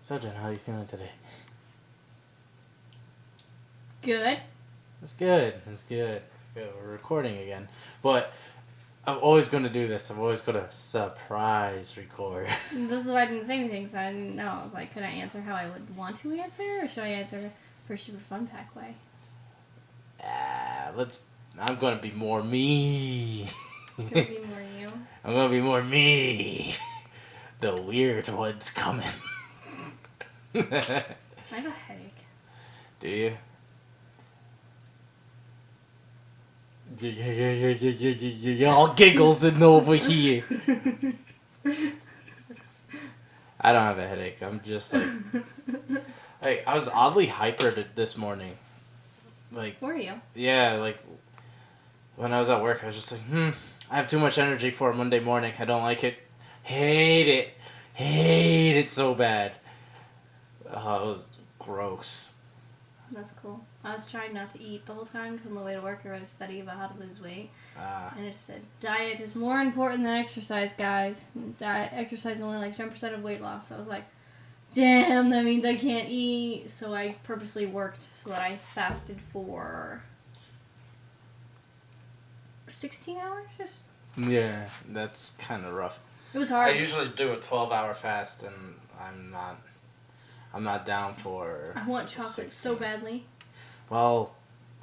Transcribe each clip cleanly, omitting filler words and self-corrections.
So, Jen, how are you feeling today? Good. It's good. It's good. Good. We're recording again. But I'm always going to do this. I'm always going to surprise record. This is why I didn't say anything, because I didn't know. I was like, could I answer how I would want to answer, or should I answer for Superfunpack way? I'm going to be more me. Could it be more you? I'm going to be more me. The weird one's coming. I have a headache. Do you? Yeah, all giggles and over here. I don't have a headache. I'm just like... Hey, I was oddly hyper this morning. Like... Were you? Yeah, like... When I was at work, I was just like, I have too much energy for a Monday morning. I don't like it. Hate it. Hate it so bad. It was gross. That's cool. I was trying not to eat the whole time because on the way to work I read a study about how to lose weight. And it said, diet is more important than exercise, guys. Exercise is only like 10% of weight loss. So I was like, damn, that means I can't eat. So I purposely worked so that I fasted for 16 hours? Just. Yeah, that's kind of rough. It was hard. I usually do a 12-hour fast, and I'm not down for... I want chocolate 16. so badly. Well,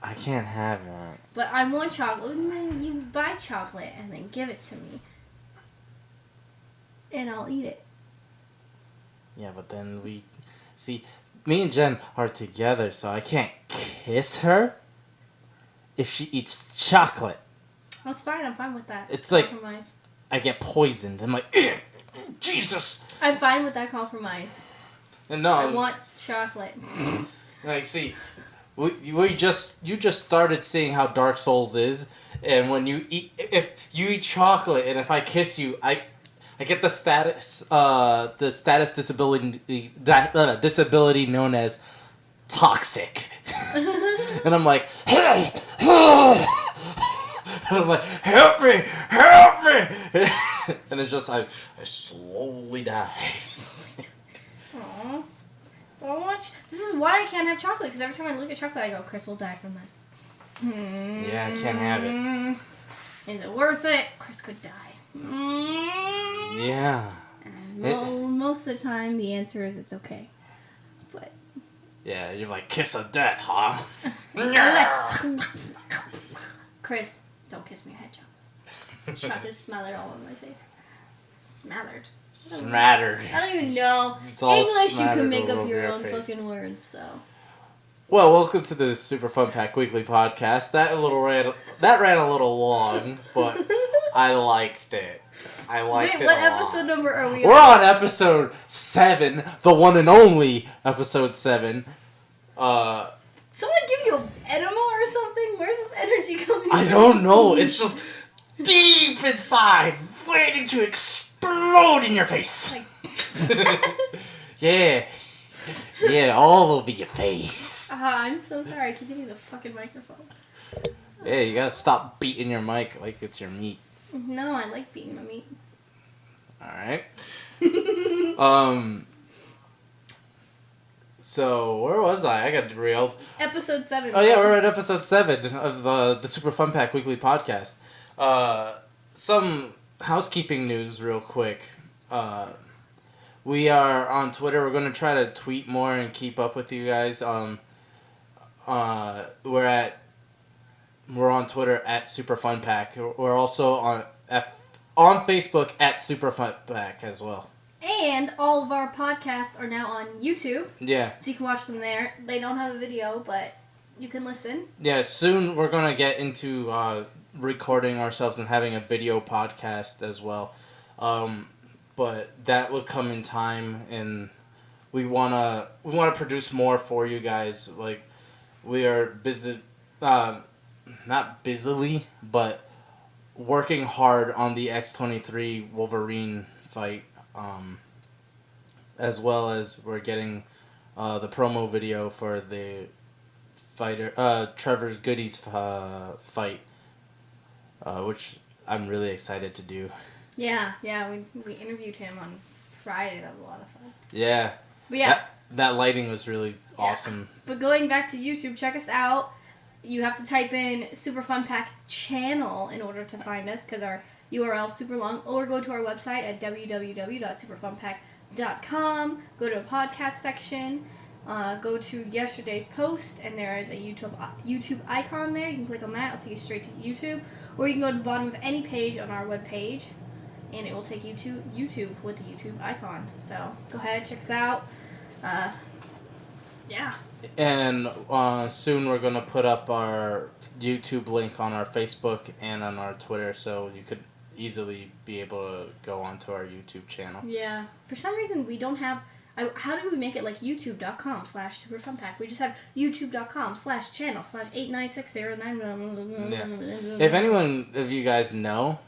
I can't have it. But I want chocolate, and then you buy chocolate and then give it to me. And I'll eat it. Yeah, but then we... See, me and Jen are together, so I can't kiss her if she eats chocolate. That's fine, I'm fine with that. It's like... Compromise. I get poisoned. I'm like, Jesus! I'm fine with that compromise. And no, I want chocolate. Like, see, you just started seeing how Dark Souls is, and when you eat, if you eat chocolate, and if I kiss you, I get the status disability known as toxic, and I'm like, I'm like, help me, and it's just I slowly die. Aww. But I want. This is why I can't have chocolate, because every time I look at chocolate, I go, Chris will die from that. Yeah, I can't have it. Is it worth it? Chris could die. Yeah. And most of the time, the answer is it's okay. But. Yeah, you're like, kiss of death, huh? Chris, don't kiss me. I had chocolate. Chocolate smothered all over my face. Smothered. Smattered. I don't even know. English, you can make up your own fucking words, so. Well, welcome to the Superfunpack Weekly Podcast. That ran a little long, but I liked it. Wait, what episode number are we on? We're on episode 7, the one and only episode 7. Someone give you an enema or something? Where's this energy coming from? I don't know. It's just deep inside, waiting to explode in your face. Yeah, all over your face. I'm so sorry. I keep hitting the fucking microphone. Yeah, you gotta stop beating your mic like it's your meat. No, I like beating my meat. Alright. So, where was I? I got derailed. Episode 7. Oh yeah, we're at episode 7 of the Superfunpack Weekly Podcast. Some housekeeping news real quick. We are on Twitter. We're going to try to tweet more and keep up with you guys. We're on Twitter at Superfunpack. We're also on Facebook at Superfunpack as well. And all of our podcasts are now on YouTube. Yeah. So you can watch them there. They don't have a video, but you can listen. Yeah, soon we're going to get into recording ourselves and having a video podcast as well. But that would come in time, and we wanna produce more for you guys. Like, we are busy, not busily, but working hard on the X-23 Wolverine fight, as well as we're getting the promo video for the Trevor's Goodies fight, which I'm really excited to do. Yeah, we interviewed him on Friday. That was a lot of fun. Yeah. But yeah. That lighting was really awesome. But going back to YouTube, check us out. You have to type in Superfunpack channel in order to find us because our URL is super long. Or go to our website at www.superfunpack.com. Go to a podcast section. Go to yesterday's post, and there is a YouTube icon there. You can click on that. It'll take you straight to YouTube. Or you can go to the bottom of any page on our webpage, and it will take you to YouTube with the YouTube icon. So go ahead, check us out. Yeah. And soon we're going to put up our YouTube link on our Facebook and on our Twitter, so you could easily be able to go onto our YouTube channel. Yeah. For some reason, we don't have... how did we make it like youtube.com/superfunpack? We just have youtube.com/channel/89609. Yeah. If anyone of you guys know,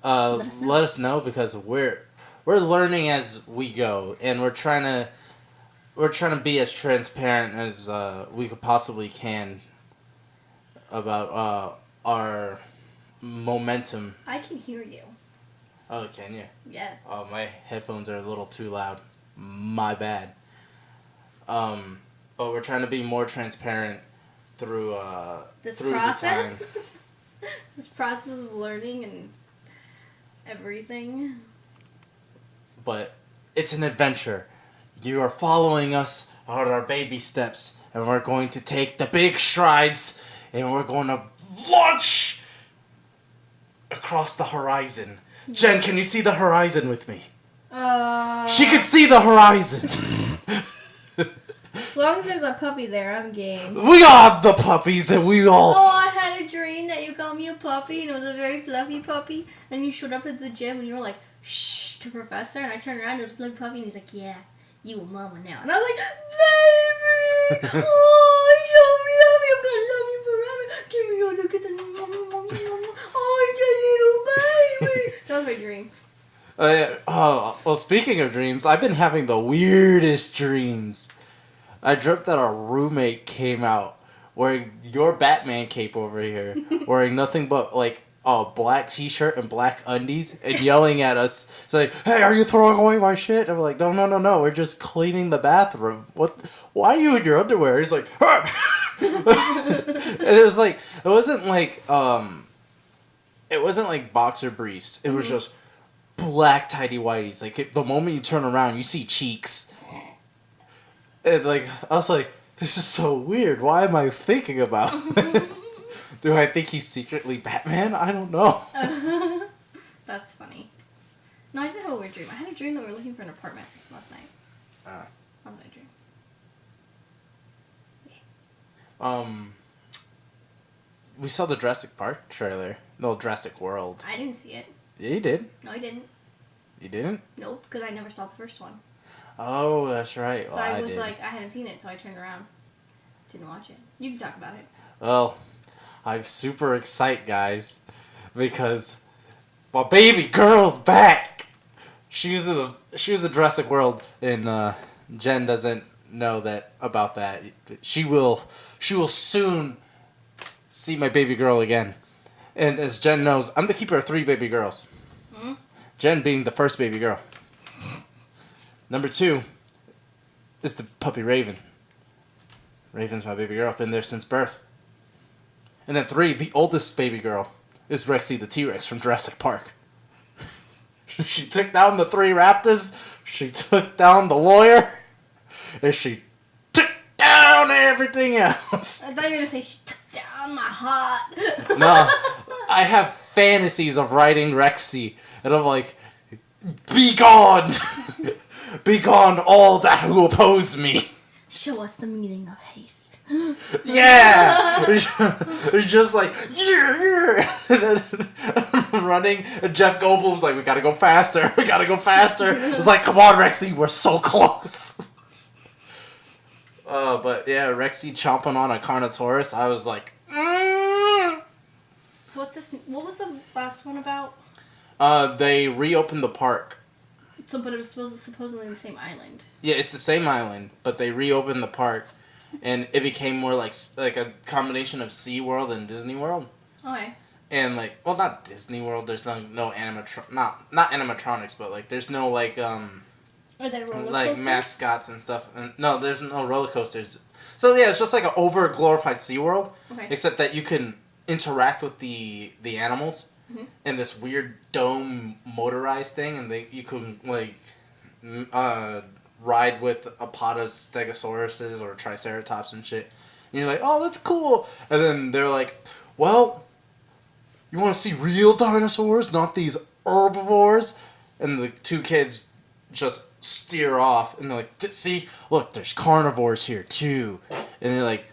let us know because we're learning as we go, and we're trying to be as transparent as we could possibly can about our momentum. I can hear you. Oh, can you? Yes. Oh, my headphones are a little too loud. My bad. But we're trying to be more transparent through this through process. the time. This process of learning and everything. But it's an adventure. You are following us on our baby steps, and we're going to take the big strides, and we're going to launch across the horizon. Jen, can you see the horizon with me? She can see the horizon. As long as there's a puppy there, I'm game. We all have the puppies, and we all... Oh, I had a dream that you got me a puppy, and it was a very fluffy puppy, and you showed up at the gym, and you were like, shh, to Professor, and I turned around, and it was a fluffy puppy, and he's like, yeah, you a mama now. And I was like, baby! Oh, you love me, I'm gonna love you forever. Give me your look at the mommy. Oh, it's a little baby. That was my dream. Well, speaking of dreams, I've been having the weirdest dreams. I dreamt that our roommate came out wearing your Batman cape over here, wearing nothing but like a black t-shirt and black undies, and yelling at us. It's like, hey, are you throwing away my shit? And we're like, no, we're just cleaning the bathroom. What? Why are you in your underwear? He's like, it was like, it wasn't like boxer briefs. It was just black tidy whities. Like the moment you turn around, you see cheeks. And like I was like, this is so weird. Why am I thinking about this? Do I think he's secretly Batman? I don't know. That's funny. No, I did have a weird dream. I had a dream that we were looking for an apartment last night. That was my dream. We saw the Jurassic Park trailer. No, Jurassic World. I didn't see it. Yeah, you did. No, I didn't. You didn't? Nope, because I never saw the first one. Oh, that's right. So well, I was did. like, I hadn't seen it, so I turned around. Didn't watch it. You can talk about it. Well, I'm super excited, guys, because my baby girl's back. She was in Jurassic World, and Jen doesn't know about that. She will soon see my baby girl again. And as Jen knows, I'm the keeper of 3 baby girls. Hmm? Jen being the first baby girl. Number 2 is the puppy Raven. Raven's my baby girl. Been there since birth. And then 3, the oldest baby girl, is Rexy the T-Rex from Jurassic Park. She took down the 3 raptors, she took down the lawyer, and she took down everything else. I thought you were going to say she took down my heart. No, I have fantasies of riding Rexy, and I'm like, be gone! Be gone, all that who oppose me! Show us the meaning of haste. Yeah! It's just like, yeah! And then running, and Jeff Goldblum's like, we gotta go faster, It's like, come on, Rexy, we're so close! But yeah, Rexy chomping on a Carnotaurus, I was like, So what was the last one about? They reopened the park. So, but it was supposedly the same island. Yeah, it's the same island, but they reopened the park, and it became more like a combination of SeaWorld and Disney World. Okay. And like, well, not Disney World. There's no not animatronics, but like, there's no like Are there roller like coasters? mascots and stuff. And no, there's no roller coasters. So yeah, it's just like an over glorified SeaWorld, except that you can interact with the animals in this weird dome motorized thing, and you can like ride with a pod of stegosauruses or triceratops and shit. And you're like, oh, that's cool. And then they're like, well, you want to see real dinosaurs, not these herbivores? And the two kids just steer off, and they're like, see, look, there's carnivores here too. And they're like,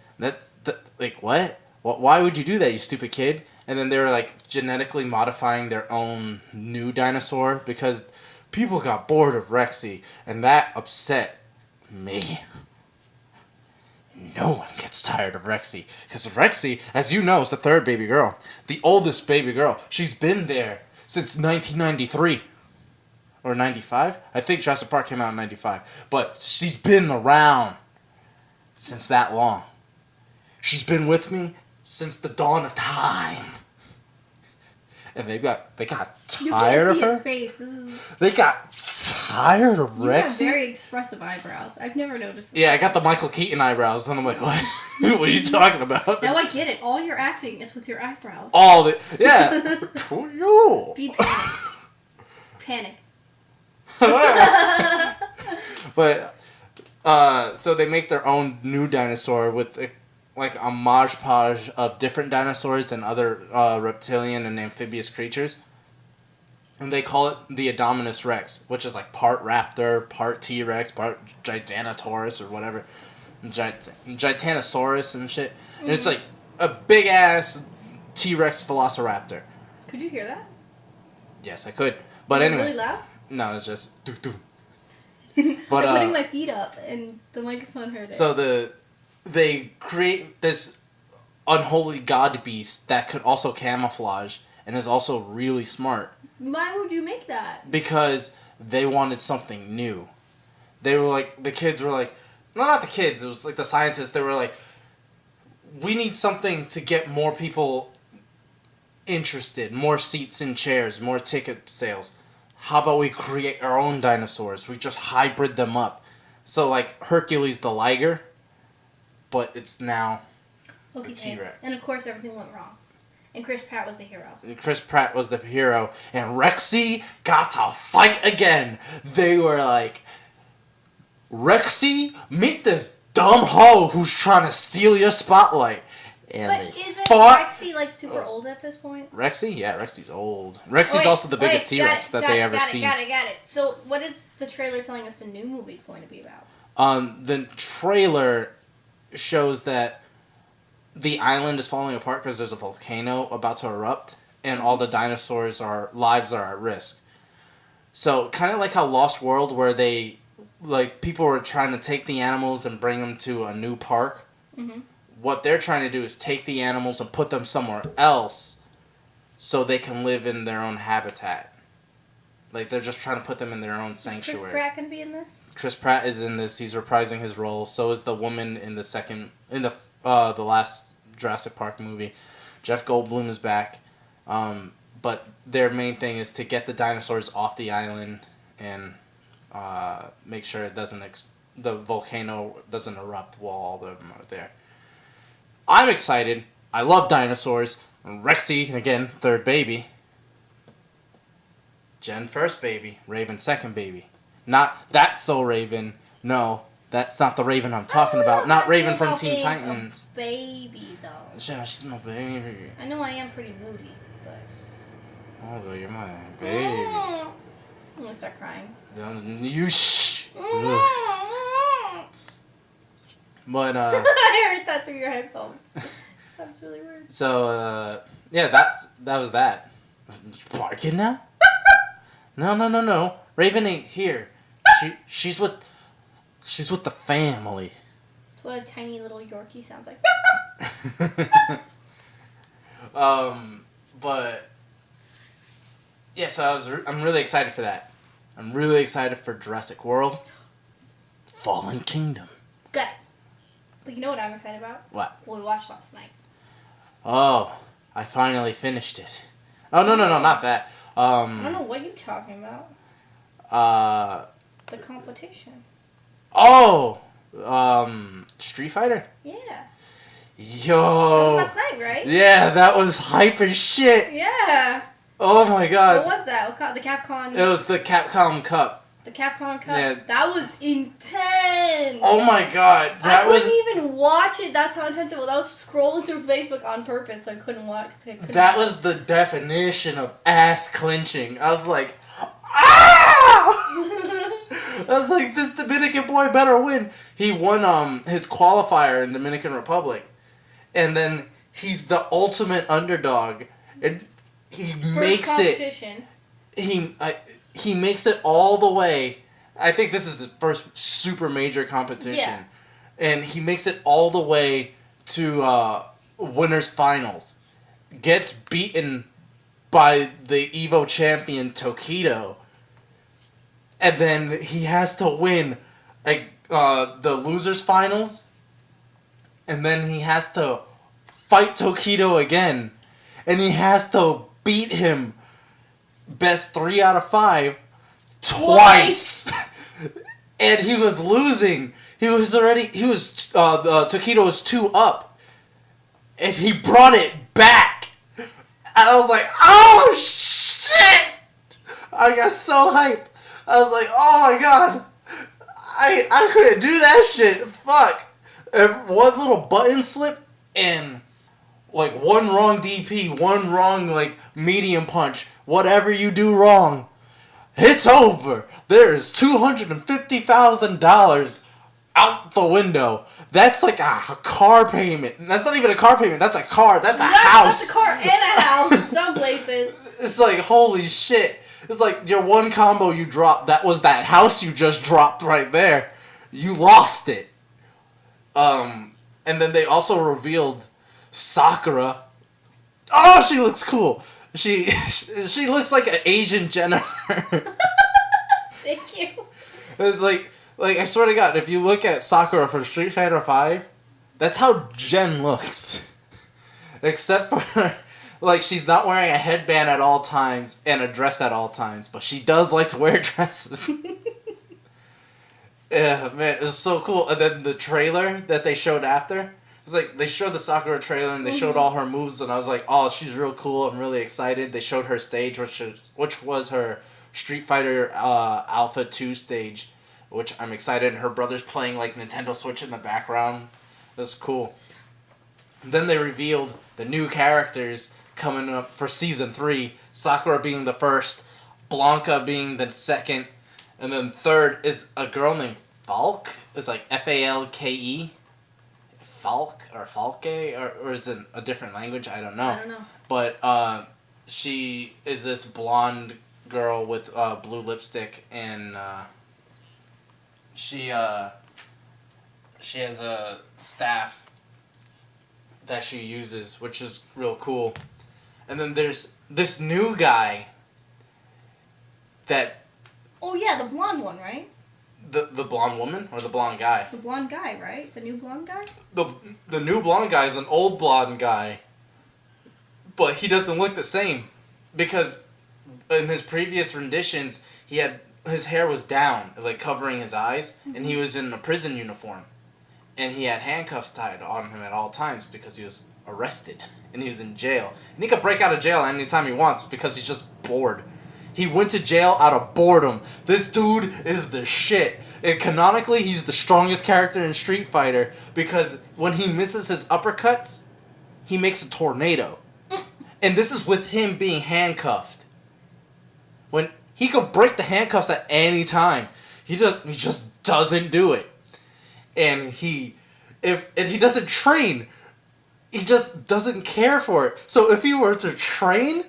like what? Why would you do that, you stupid kid? And then they were like genetically modifying their own new dinosaur because people got bored of Rexy, and that upset me. No one gets tired of Rexy, because Rexy, as you know, is the third baby girl, the oldest baby girl. She's been there since 1993. Or 95? I think Jurassic Park came out in 95. But she's been around since that long. She's been with me since the dawn of time. And they got tired of her. His face. They got tired of Rexy. You have very expressive eyebrows. I've never noticed. Yeah, I got the Michael Keaton eyebrows, and I'm like, what? What are you talking about? Now I get it. All your acting is with your eyebrows. Yeah. To you. Be panic. Panic. But so they make their own new dinosaur with like a modge-podge of different dinosaurs and other reptilian and amphibious creatures, and they call it the Indominus Rex, which is like part raptor, part T-Rex, part Giganotosaurus or whatever, Giganotosaurus and shit. And it's like a big ass T-Rex velociraptor. Could you hear that? Yes, I could. But anyway. Really loud? No, it's just doo doo. But I'm putting my feet up, and the microphone heard it. So they create this unholy god beast that could also camouflage and is also really smart. Why would you make that? Because they wanted something new. They were like, the kids were like, no, not the kids, it was like the scientists, they were like, we need something to get more people interested, more seats and chairs, more ticket sales. How about we create our own dinosaurs? We just hybrid them up. So, like, Hercules the liger, but it's now a T-Rex. And, of course, everything went wrong. And Chris Pratt was the hero. And Rexy got to fight again. They were like, Rexy, meet this dumb hoe who's trying to steal your spotlight. And but isn't Rexy, like, super old at this point? Rexy? Yeah, Rexy's old. Rexy's also the biggest T-Rex that they ever seen. Got it. So, what is the trailer telling us the new movie's going to be about? The trailer shows that the island is falling apart because there's a volcano about to erupt, and all the dinosaurs' lives are at risk. So, kind of like how Lost World, where they, like, people were trying to take the animals and bring them to a new park. Mm-hmm. What they're trying to do is take the animals and put them somewhere else so they can live in their own habitat. Like, they're just trying to put them in their own sanctuary. Is Chris Pratt going to be in this? Chris Pratt is in this. He's reprising his role. So is the woman in the last Jurassic Park movie. Jeff Goldblum is back. But their main thing is to get the dinosaurs off the island and make sure it doesn't the volcano doesn't erupt while all of them are there. I'm excited. I love dinosaurs. Rexy, again, third baby. Jen, first baby. Raven, second baby. Not That's So Raven. No, that's not the Raven I'm talking about. Not Raven from Teen Titans. A baby, though. Yeah, she's my baby. I know I am pretty moody, but... Oh, you're my baby. I'm gonna start crying. You shh. But, I heard that through your headphones. Sounds really weird. So, yeah, that was that. Barking now? No. Raven ain't here. She's with the family. That's what a tiny little Yorkie sounds like. But yeah, so I'm really excited for that. I'm really excited for Jurassic World, Fallen Kingdom. Good. But you know what I'm excited about? What? What we watched last night. Oh, I finally finished it. Oh no, not that. I don't know what you're talking about. The competition. Oh! Street Fighter? Yeah. Yo! That was last night, right? Yeah, that was hype as shit! Yeah. Oh my god. What was that? The Capcom... It was the Capcom Cup. The Capcom Cup? Yeah. That was intense! Oh my god. I couldn't even watch it. That's how intense it was. I was scrolling through Facebook on purpose so I couldn't watch. That was the definition of ass clenching. I was like, ah! I was like, this Dominican boy better win. He won his qualifier in Dominican Republic. And then he's the ultimate underdog. And he makes it. He makes it all the way. I think this is his first super major competition. Yeah. And he makes it all the way to winners finals. Gets beaten by the Evo champion Tokido. And then he has to win the losers finals. And then he has to fight Tokido again. And he has to beat him best 3 out of 5 twice. And he was losing. Tokido was 2 up. And he brought it back. And I was like, oh shit! I got so hyped. I was like, oh my god. I couldn't do that shit. Fuck. If one little button slip and like one wrong DP, one wrong like medium punch, whatever you do wrong, it's over. There's $250,000 out the window. That's like a car payment. That's not even a car payment. That's a car. That's a house. That's a car and a house in some places. It's like, holy shit. It's like your one combo you dropped. That was that house you just dropped right there. You lost it. And then they also revealed Sakura. Oh, she looks cool. She looks like an Asian Jennifer. Thank you. It's like I swear to God, if you look at Sakura from Street Fighter V, that's how Jen looks. Except for like she's not wearing a headband at all times and a dress at all times, but she does like to wear dresses. Yeah, man, it was so cool. And then the trailer that they showed after, it's like they showed the Sakura trailer and they showed all her moves, and I was like, oh, she's real cool. I'm really excited. They showed her stage, which was her Street Fighter Alpha 2 stage, which I'm excited. And her brother's playing like Nintendo Switch in the background. It was cool. And then they revealed the new characters coming up for Season 3. Sakura being the first, Blanca being the second, and then third is a girl named Falke. It's like Falke. Falk or Falke, or is it a different language? I don't know. I don't know. But she is this blonde girl with blue lipstick, and she has a staff that she uses, which is real cool. And then there's this new guy that... Oh yeah, the blonde one, right? The blonde woman or the blonde guy? The blonde guy, right? The new blonde guy? The new blonde guy is an old blonde guy. But he doesn't look the same. Because in his previous renditions, his hair was down, like covering his eyes, and he was in a prison uniform. And he had handcuffs tied on him at all times because he was arrested. And he was in jail. And he could break out of jail anytime he wants because he's just bored. He went to jail out of boredom. This dude is the shit. And canonically, he's the strongest character in Street Fighter because when he misses his uppercuts, he makes a tornado. And this is with him being handcuffed. When he could break the handcuffs at any time, he just doesn't do it. And he doesn't train. He just doesn't care for it. So if he were to train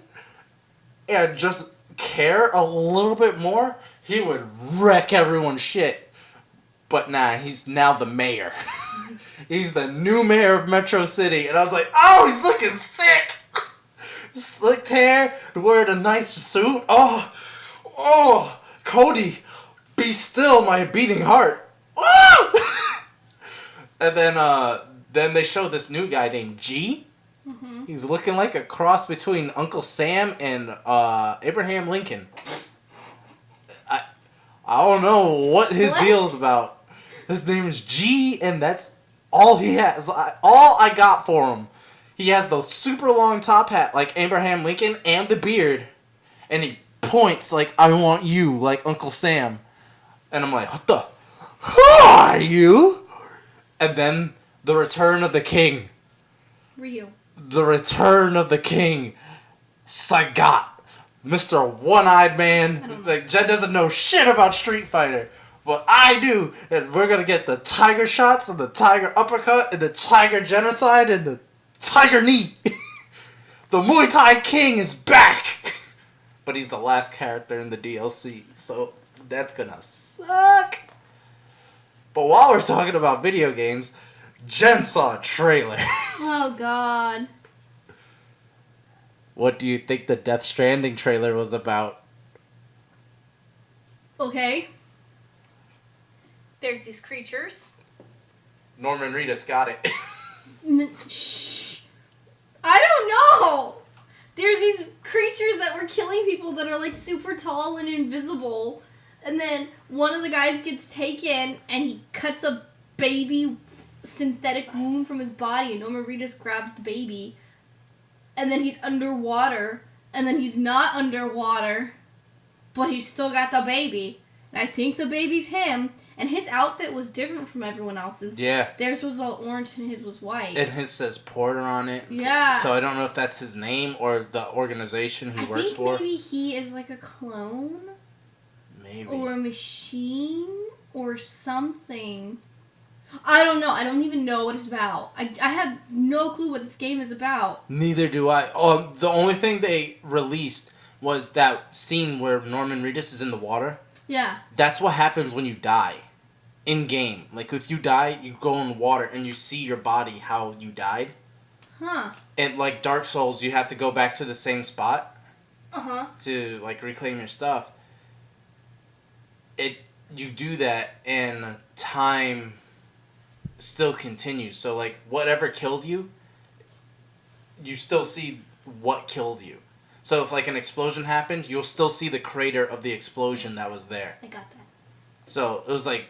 and just care a little bit more, he would wreck everyone's shit. But nah, he's now the mayor. He's the new mayor of Metro City. And I was like, oh, he's looking sick. Slicked hair, wearing a nice suit. Oh, Cody, be still my beating heart. And then they showed this new guy named G. Mm-hmm. He's looking like a cross between Uncle Sam and Abraham Lincoln. I don't know what his deal's about. His name is G, and that's all he has. All I got for him. He has the super long top hat like Abraham Lincoln and the beard. And he points like, I want you, like Uncle Sam. And I'm like, what the? Who are you? And then the return of the king. Ryu. The return of the king. Sagat. Mr. One-Eyed Man. Like, Jen doesn't know shit about Street Fighter. But I do. And we're going to get the tiger shots and the tiger uppercut and the tiger genocide and the tiger knee. The Muay Thai king is back. But he's the last character in the DLC. So that's going to suck. But while we're talking about video games, Jen saw a trailer. Oh, God. What do you think the Death Stranding trailer was about? Okay. There's these creatures. Norman Reedus got it. Shh. I don't know. There's these creatures that were killing people that are like super tall and invisible. And then one of the guys gets taken and he cuts a baby synthetic wound from his body. And Norman Reedus grabs the baby. And then he's underwater. And then he's not underwater. But he's still got the baby. And I think the baby's him. And his outfit was different from everyone else's. Yeah. Theirs was all orange and his was white. And his says Porter on it. Yeah. So I don't know if that's his name or the organization he works for. I think maybe he is like a clone. Maybe. Or a machine. Or something. I don't know. I don't even know what it's about. I have no clue what this game is about. Neither do I. The only thing they released was that scene where Norman Reedus is in the water. Yeah. That's what happens when you die. In game. Like, if you die, you go in water and you see your body how you died. Huh. And, like, Dark Souls, you have to go back to the same spot. Uh-huh. To, like, reclaim your stuff. You do that, and time still continues. So, like, whatever killed you, you still see what killed you. So if, like, an explosion happened, you'll still see the crater of the explosion that was there. I got that. So it was, like,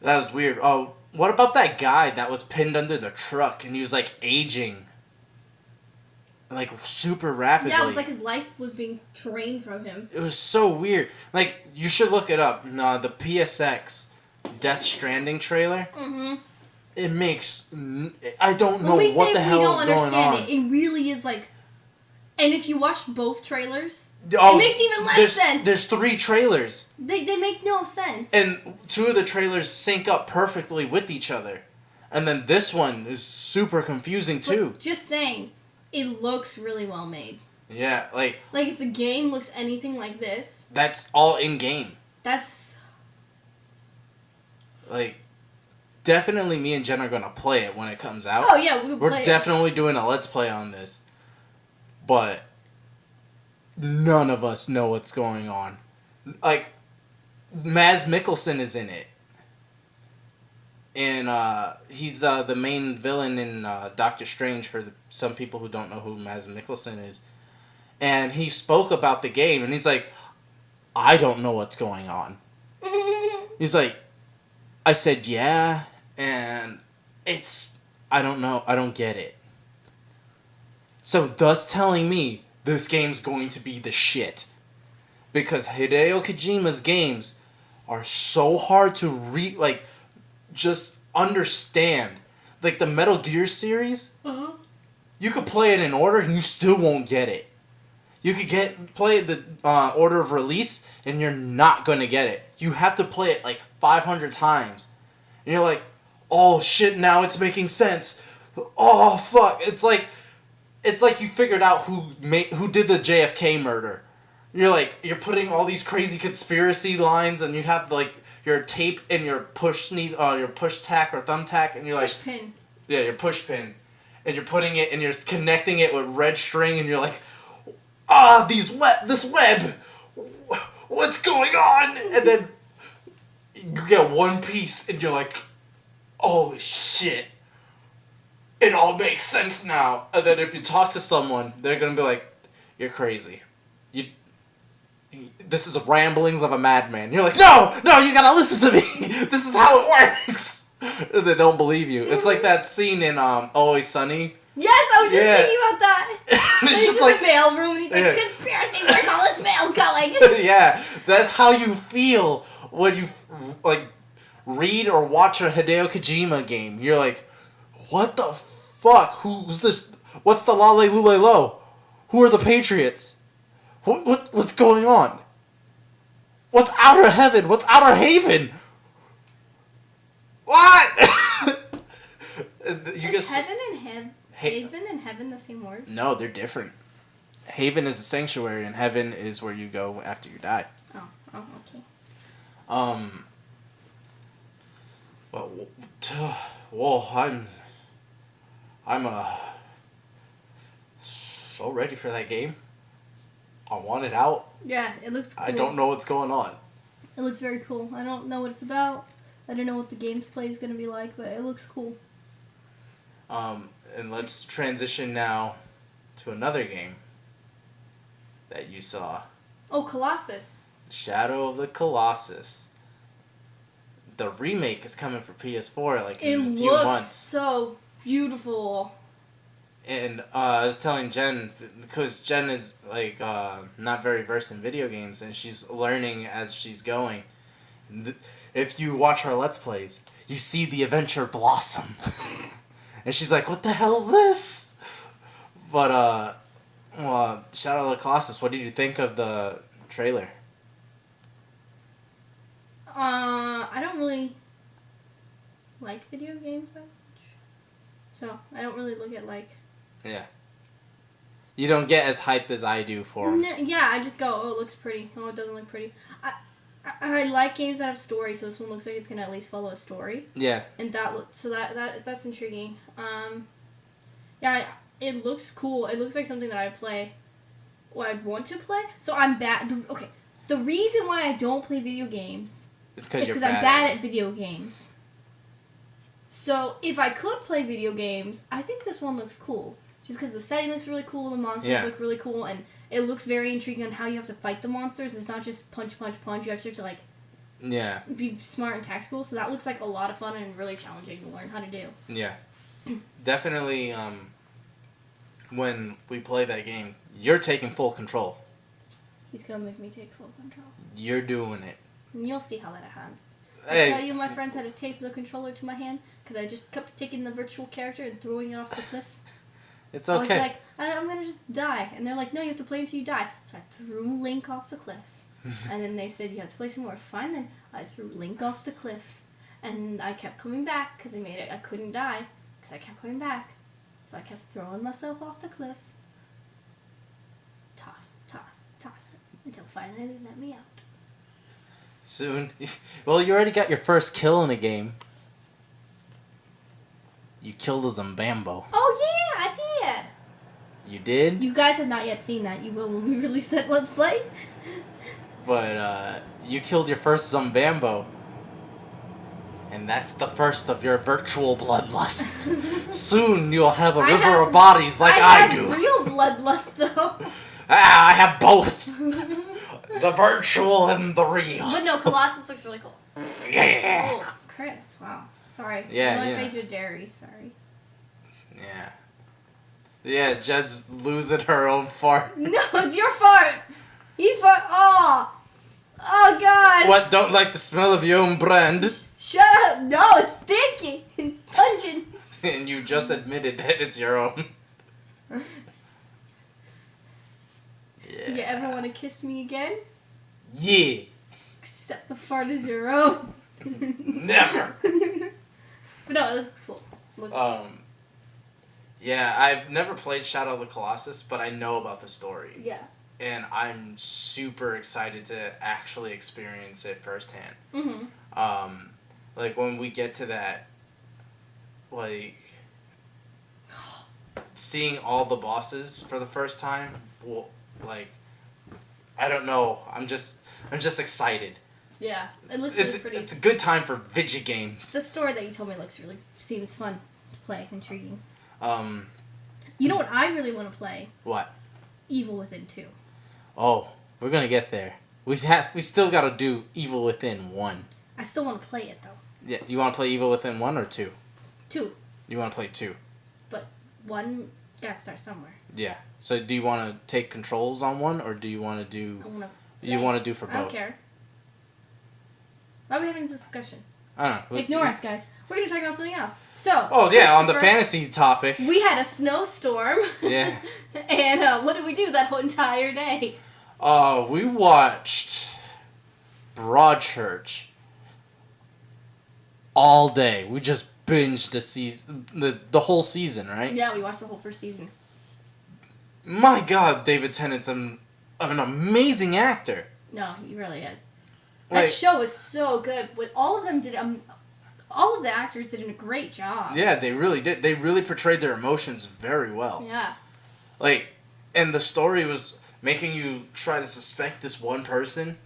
that was weird. Oh, what about that guy that was pinned under the truck, and he was, like, aging, like, super rapidly? Yeah, it was like his life was being drained from him. It was so weird. Like, you should look it up. No, the PSX Death Stranding trailer. Mm-hmm. It makes... I don't know what the hell is going on. It really is, like... And if you watch both trailers, it makes even less sense. There's 3 trailers. They make no sense. And 2 of the trailers sync up perfectly with each other. And then this one is super confusing too. But just saying, it looks really well made. Yeah, like if the game looks anything like this. That's all in game. That's... Like, definitely me and Jen are going to play it when it comes out. Oh yeah, we're definitely doing a Let's Play on this. But none of us know what's going on. Like, Mads Mikkelsen is in it. And he's the main villain in Doctor Strange for some people who don't know who Mads Mikkelsen is. And he spoke about the game, and he's like, I don't know what's going on. He's like, I said, yeah, and I don't know, I don't get it. So thus telling me this game's going to be the shit. Because Hideo Kojima's games are so hard to just understand. Like the Metal Gear series, you could play it in order and you still won't get it. You could play the order of release and you're not going to get it. You have to play it like 500 times. And you're like, oh shit, now it's making sense. Oh fuck, it's like you figured out who did the JFK murder. You're putting all these crazy conspiracy lines, and you have like your tape and your push tack or thumbtack, and you're like push pin. Yeah, your push pin, and you're putting it and you're connecting it with red string, and you're like, this web, what's going on? And then you get one piece, and you're like, oh shit. It all makes sense now. And then if you talk to someone, they're going to be like, you're crazy. this is ramblings of a madman. You're like, no, you gotta listen to me. This is how it works. They don't believe you. It's like that scene in Always Sunny. Yes, I was just thinking about that. It's just like the mail room, and he's like, yeah. conspiracy, where's all this mail going? Yeah, that's how you feel when you like read or watch a Hideo Kojima game. You're like, what the fuck? Who's this? What's the Lale Lule Lo? Who are the Patriots? What's going on? What's Outer Heaven? What's Outer Haven? What? Is heaven and Haven and heaven the same word? No, they're different. Haven is a sanctuary, and heaven is where you go after you die. Oh, okay. Well, I'm so ready for that game. I want it out. Yeah, it looks cool. I don't know what's going on. It looks very cool. I don't know what it's about. I don't know what the gameplay is going to be like, but it looks cool. And let's transition now to another game that you saw. Oh, Colossus. Shadow of the Colossus. The remake is coming for PS4 like in a few months. It looks so beautiful. And I was telling Jen, because Jen is like not very versed in video games, and she's learning as she's going. And if you watch her Let's Plays, you see the adventure blossom. And she's like, what the hell's this? But, Shadow of the Colossus, what did you think of the trailer? I don't really like video games that much. So, I don't really look at, like... Yeah. You don't get as hyped as I do for them. Yeah, I just go, oh, it looks pretty. Oh, it doesn't look pretty. I like games that have story, so this one looks like it's gonna at least follow a story. Yeah. And that's intriguing. Yeah, it looks cool. It looks like something that I'd play. Or I'd want to play. So I'm bad. Okay, the reason why I don't play video games is because I'm bad at video games. So if I could play video games, I think this one looks cool. Just because the setting looks really cool, the monsters look really cool, and it looks very intriguing on how you have to fight the monsters. It's not just punch, punch, punch. You actually have to, like, be smart and tactical. So that looks like a lot of fun and really challenging to learn how to do. Yeah. Definitely, when we play that game, you're taking full control. He's going to make me take full control. You're doing it. And you'll see how that happens. Hey. I tell you my friends had to tape the controller to my hand because I just kept taking the virtual character and throwing it off the cliff. It's okay. I was like, I'm going to just die. And they're like, no, you have to play until you die. So I threw Link off the cliff. And then they said, you have to play some more. Fine, then I threw Link off the cliff. And I kept coming back because they made it. I couldn't die because I kept coming back. So I kept throwing myself off the cliff. Toss, toss, toss. Until finally they let me out. Soon. Well, you already got your first kill in a game. You killed a Zombambo. Oh, yeah, I did. You did? You guys have not yet seen that. You will when we release that Let's Play. But, you killed your first Zombambo. And that's the first of your virtual bloodlust. Soon you'll have a river of bodies like I do. I have real bloodlust, though. I have both. The virtual and the real. But no, Colossus looks really cool. Yeah. Oh, Chris, wow. Sorry. Yeah, I made you dairy, sorry. Yeah. Yeah, Jed's losing her own fart. No, it's your fart. He fart. Oh. Oh, God. What, don't like the smell of your own brand? Shut up. No, it's stinky and pungent. And you just admitted that it's your own. Yeah. You ever want to kiss me again? Yeah. Except the fart is your own. Never. But no, it looks cool. Yeah, I've never played Shadow of the Colossus, but I know about the story. Yeah. And I'm super excited to actually experience it firsthand. Mm-hmm. Like, when we get to that, like, seeing all the bosses for the first time, well, like, I don't know. I'm just excited. Yeah, it looks really pretty. It's a good time for video games. The story that you told me seems fun to play, intriguing. You know what I really want to play? What? Evil Within 2. Oh, We're gonna get there. We still gotta do Evil Within 1. I still want to play it, though. Yeah, you want to play Evil Within 1 or 2? 2. You want to play 2. But 1, gotta start somewhere. Yeah. So do you want to take controls on 1, or do you want to do... You want to do for both? I don't care. Why are we having this discussion? I don't know. Ignore us, guys. We're going to talk about something else. So... Oh, yeah, on the fantasy topic. We had a snowstorm. Yeah. And what did we do that whole entire day? We watched Broadchurch all day. We just binged the season, the whole season, right? Yeah, we watched the whole first season. My God, David Tennant's an amazing actor. No, he really is. That show is so good. All of the actors did a great job. Yeah, they really did. They really portrayed their emotions very well. Yeah. And the story was making you try to suspect this one person,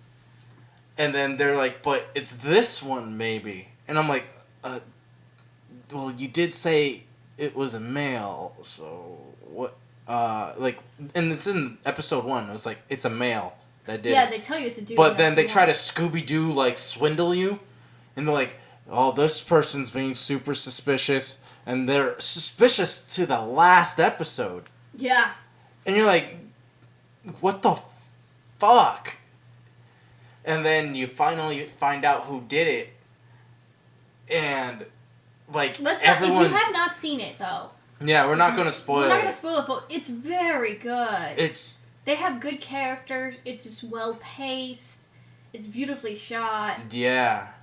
and then they're like, but it's this one, maybe. And I'm like, well, you did say it was a male, so what, and it's in episode 1, it was like, it's a male that did it. Yeah, they tell you it's a dude. But then they try to Scooby-Doo, swindle you, and they're like, oh, this person's being super suspicious, and they're suspicious to the last episode. Yeah. And you're like, what the fuck? And then you finally find out who did it. And, everyone... If you have not seen it, though... Yeah, we're not going to spoil it. We're not going to spoil it, but it's very good. They have good characters. It's just well-paced. It's beautifully shot. Yeah.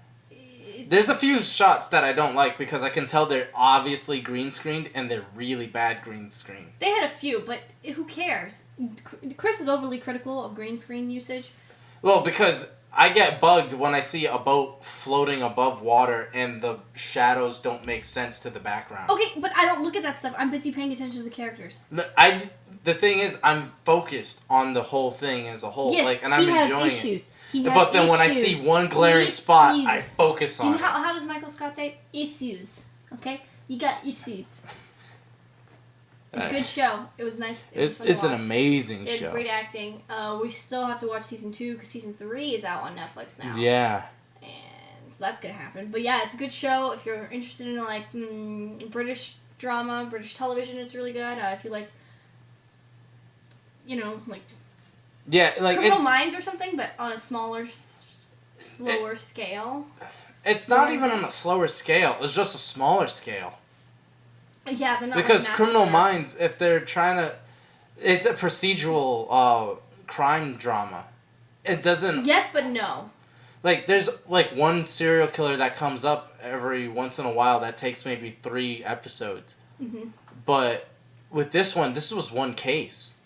There's a few shots that I don't like because I can tell they're obviously green screened and they're really bad green screen. They had a few, but who cares? Chris is overly critical of green screen usage. Well, because I get bugged when I see a boat floating above water and the shadows don't make sense to the background. Okay, but I don't look at that stuff. I'm busy paying attention to the characters. The thing is, I'm focused on the whole thing as a whole, yes, and I'm enjoying issues. it. But then when I see one glaring spot, I focus on it. How does Michael Scott say issues? Okay, you got issues. It's a good show. It was nice. It's an amazing show. Great acting. We still have to watch season 2 because season 3 is out on Netflix now. Yeah. And so that's gonna happen. But yeah, it's a good show. If you're interested in British drama, British television, it's really good. If you like. Criminal Minds or something, but on a smaller, slower scale. It's not even on a slower scale. It's just a smaller scale. Yeah, they're not. Because Criminal Minds, if they're trying to, it's a procedural crime drama. It doesn't. Yes, but no. There's one serial killer that comes up every once in a while that takes maybe 3 episodes. Mm-hmm. But with this one, this was one case.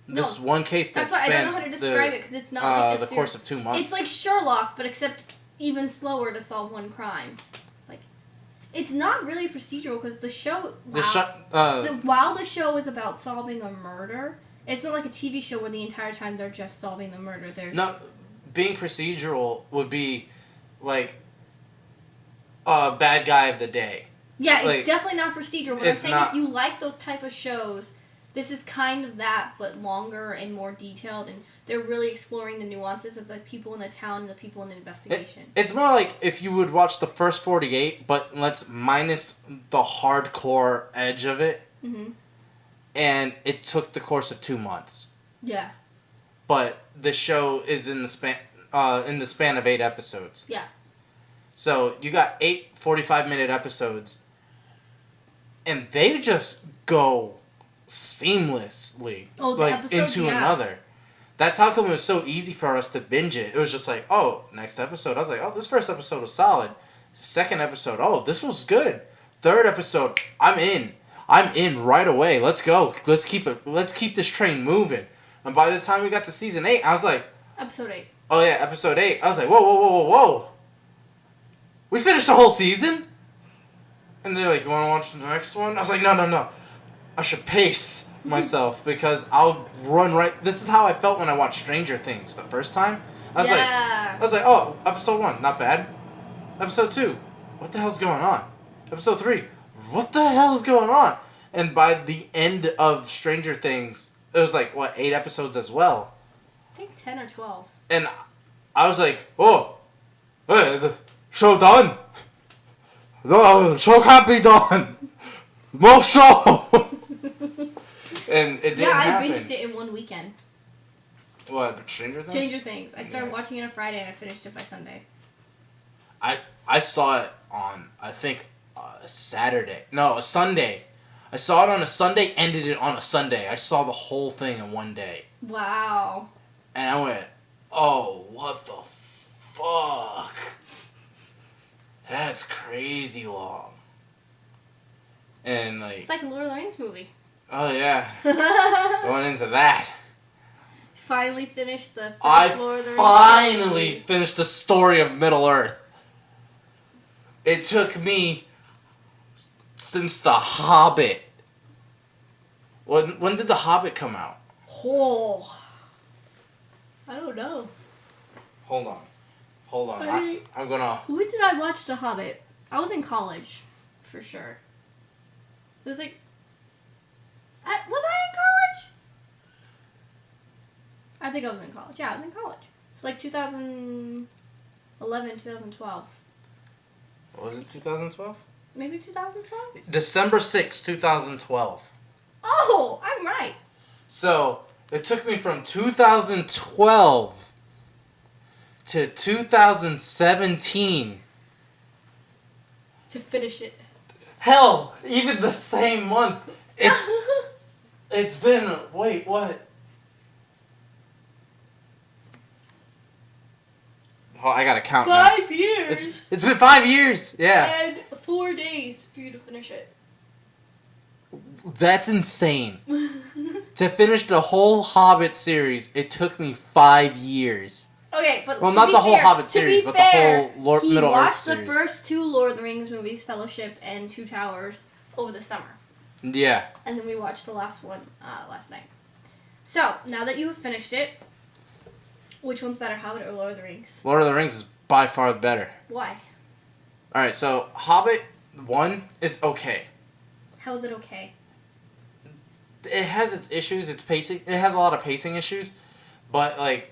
This one case that spans I don't know how to describe it because it's not the course of 2 months. It's like Sherlock, but except even slower to solve one crime. It's not really procedural because the show. While the show is about solving a murder, it's not like a TV show where the entire time they're just solving the murder. Being procedural would be bad guy of the day. Yeah, it's definitely not procedural. But I'm saying if you like those type of shows. This is kind of that, but longer and more detailed, and they're really exploring the nuances of people in the town and the people in the investigation. It's more like if you would watch the first 48, but let's minus the hardcore edge of it, and it took the course of 2 months. Yeah. But the show is in the span of 8 episodes. Yeah. So you got 8 45-minute episodes, and they just go seamlessly into another. That's how come it was so easy for us to binge it. It was just like, oh, next episode. I was like, oh, this first episode was solid. Second episode, oh, this was good. Third episode, I'm in right away. Let's go. Let's keep this train moving. And by the time we got to season 8, I was like, episode 8. Oh yeah, episode 8. I was like, whoa. We finished the whole season? And they're like, you want to watch the next one? I was like, no. I should pace myself because I'll run right. This is how I felt when I watched Stranger Things the first time. I was like, oh, episode 1, not bad. Episode 2, what the hell's going on? Episode 3, what the hell is going on? And by the end of Stranger Things, it was 8 episodes as well. I think 10 or 12. And I was like, oh, hey, the show done. No, show can't be done. More show. And it didn't happen. I binged it in one weekend. What, Stranger Things? Stranger Things. I started watching it on Friday and I finished it by Sunday. I saw it on, I think, a Saturday. No, a Sunday. I saw it on a Sunday, ended it on a Sunday. I saw the whole thing in one day. Wow. And I went, oh, what the fuck? That's crazy long. And like... It's like a Lord of the Rings movie. Oh, yeah. Going into that. Finally finished the first Lord of the Rings finally finished the story of Middle-earth. It took me since The Hobbit. When did The Hobbit come out? Oh. I don't know. Hold on. I'm gonna... When did I watch The Hobbit? I was in college. For sure. It was like... was I in college? I think I was in college. Yeah, I was in college. It's like 2011, 2012. Was it 2012? Maybe 2012? December 6, 2012. Oh, I'm right. So, it took me from 2012 to 2017. To finish it. Hell, even the same month. It's been, wait, what? Oh, I gotta count now. 5 years. It's been 5 years, yeah. And 4 days for you to finish it. That's insane. To finish the whole Hobbit series, it took me 5 years. Okay, but well, not the whole Hobbit series, but the whole Middle-earth series. He watched the first 2 Lord of the Rings movies, Fellowship and Two Towers, over the summer. Yeah. And then we watched the last one last night. So, now that you have finished it, which one's better, Hobbit or Lord of the Rings? Lord of the Rings is by far better. Why? Alright, so Hobbit 1 is okay. How is it okay? It has its issues, its pacing. It has a lot of pacing issues, but like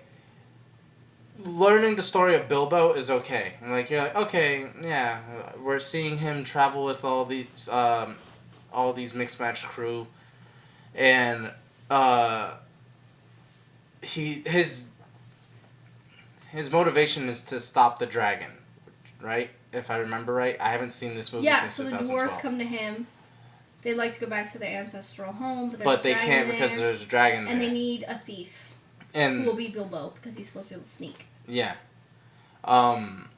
learning the story of Bilbo is okay. And like you're like, okay, yeah, we're seeing him travel with all these mixed match crew, and his motivation is to stop the dragon, right? If I remember right, I haven't seen this movie since 2012. So the dwarves come to him. They'd like to go back to their ancestral home, but they can't because there's a dragon there. And they need a thief. And who will be Bilbo, because he's supposed to be able to sneak. Yeah. And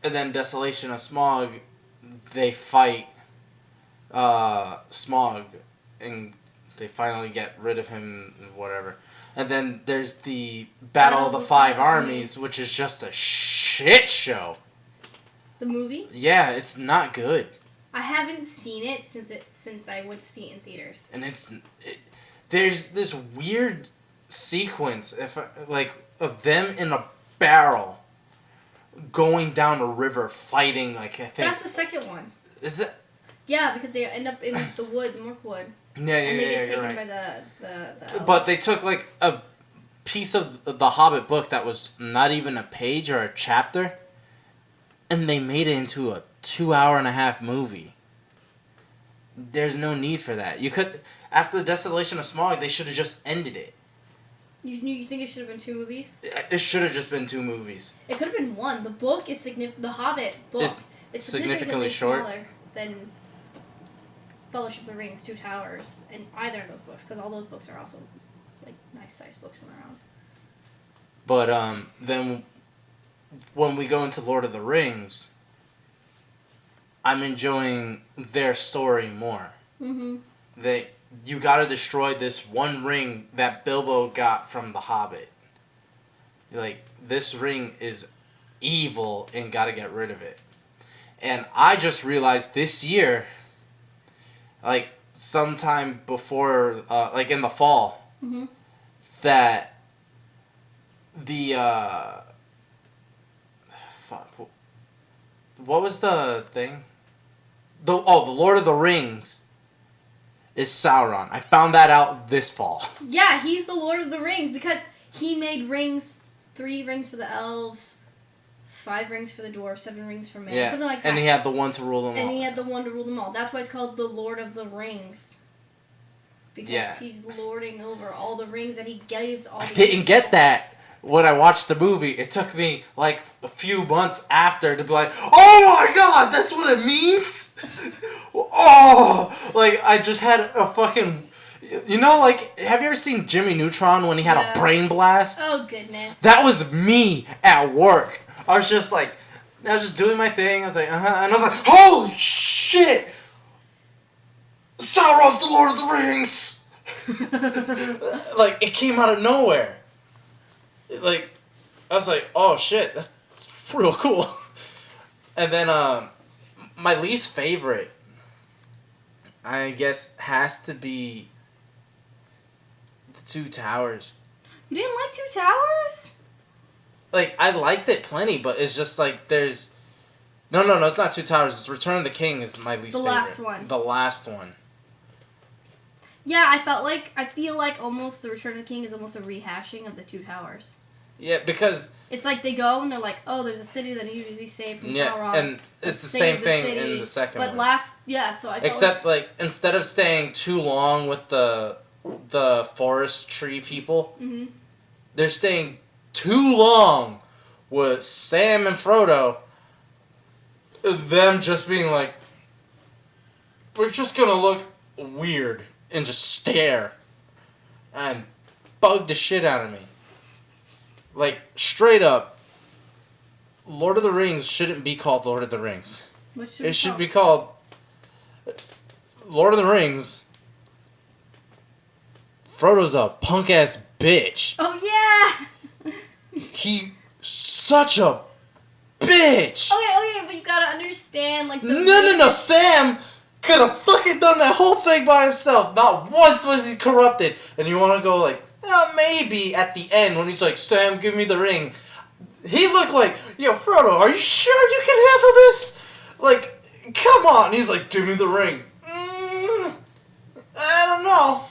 then Desolation of Smaug, they fight Smaug, and they finally get rid of him and whatever. And then there's the Battle of the Five Armies, which is just a shit show. The movie? Yeah, it's not good. I haven't seen it since I went to see it in theaters. And there's this weird sequence of them in a barrel going down a river fighting, like, I think... That's the second one. Is that... Yeah, because they end up in the wood, Morkwood. Yeah, and they get taken right. by the But they took, like, a piece of the Hobbit book that was not even a page or a chapter, and they made it into a 2.5-hour movie. There's no need for that. You could... After the Desolation of Smaug, they should have just ended it. You think it should have been 2 movies? It should have just been 2 movies. It could have been 1. The book is the Hobbit book is significantly smaller than Fellowship of the Rings, Two Towers, and either of those books, because all those books are also like nice sized books around. But then when we go into Lord of the Rings, I'm enjoying their story more. Mm-hmm. You gotta destroy this one ring that Bilbo got from the Hobbit. Like, this ring is evil and gotta get rid of it. And I just realized this year, like, sometime before, like in the fall, mm-hmm. that the, what was the thing? The Lord of the Rings is Sauron. I found that out this fall. Yeah, he's the Lord of the Rings because he made rings, 3 rings for the elves, 5 rings for the dwarves, 7 rings for man, something like that. And he had the one to rule them all. And he had the one to rule them all. That's why it's called the Lord of the Rings. Because he's lording over all the rings that he gives all the people. Didn't get that when I watched the movie. It took me like a few months after to be like, oh my god, that's what it means? Oh, like I just had a fucking, you know, like, have you ever seen Jimmy Neutron when he had a brain blast? Oh goodness. That was me at work. I was just doing my thing. I was like, and I was like, holy shit! Sauron's the Lord of the Rings! Like, it came out of nowhere. Like, I was like, oh shit, that's real cool. And then, my least favorite, I guess, has to be the Two Towers. You didn't like Two Towers? Like, I liked it plenty, but it's just like, there's... No, it's not Two Towers. It's Return of the King is my least favorite. The last one. The last one. Yeah, I feel like almost the Return of the King is almost a rehashing of the Two Towers. Yeah, because... It's like they go and they're like, oh, there's a city that needs to be saved from Sauron. And it's the same thing in the second one. But so I felt except, like, instead of staying too long with the forest tree people, they're staying too long with Sam and Frodo, them just being like, we're just gonna look weird and just stare and bug the shit out of me. Like, straight up, Lord of the Rings shouldn't be called Lord of the Rings. What should it should be called Lord of the Rings. Frodo's a punk ass bitch. Oh yeah. He such a bitch. Okay, but you gotta understand, like, No. Sam could have fucking done that whole thing by himself. Not once was he corrupted. And you want to go like, maybe at the end when he's like, Sam, give me the ring. He looked like, yo, Frodo, are you sure you can handle this? Like, come on. And he's like, give me the ring. I don't know.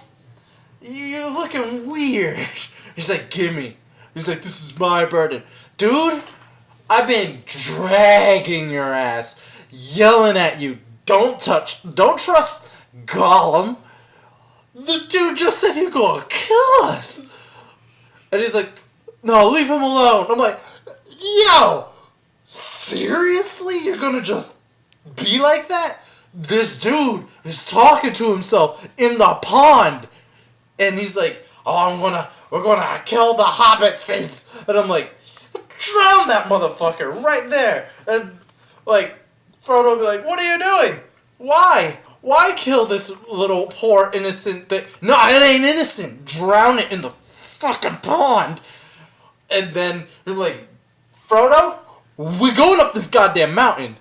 You're looking weird. He's like, gimme. He's like, this is my burden. Dude, I've been dragging your ass, yelling at you. Don't trust Gollum. The dude just said he's gonna kill us. And he's like, no, leave him alone. I'm like, yo, seriously? You're gonna just be like that? This dude is talking to himself in the pond. And he's like, oh, we're gonna kill the hobbits. And I'm like, drown that motherfucker right there. And, like, Frodo be like, what are you doing? Why? Why kill this little poor innocent thing? No, it ain't innocent. Drown it in the fucking pond. And then you're like, Frodo, we're going up this goddamn mountain.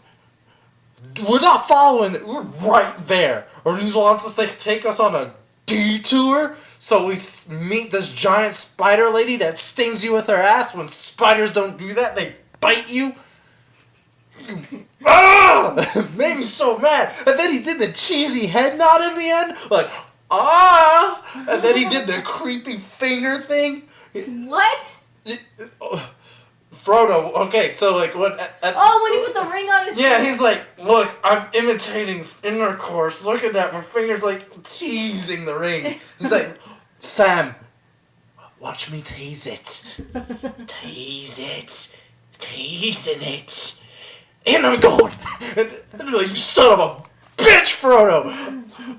We're not following it. We're right there. Or he wants us to take us on a detour so we meet this giant spider lady that stings you with her ass. When spiders don't do that, they bite you. It made me so mad. And then he did the cheesy head nod in the end, like, and then he did the creepy finger thing. What? Frodo, okay, so like when when he put the ring on his finger. He's like, look, I'm imitating intercourse. Look at that, my finger's like teasing the ring. He's like, Sam, watch me tease it. Tease it. Teasing it. And I'm going. And like, you son of a bitch, Frodo.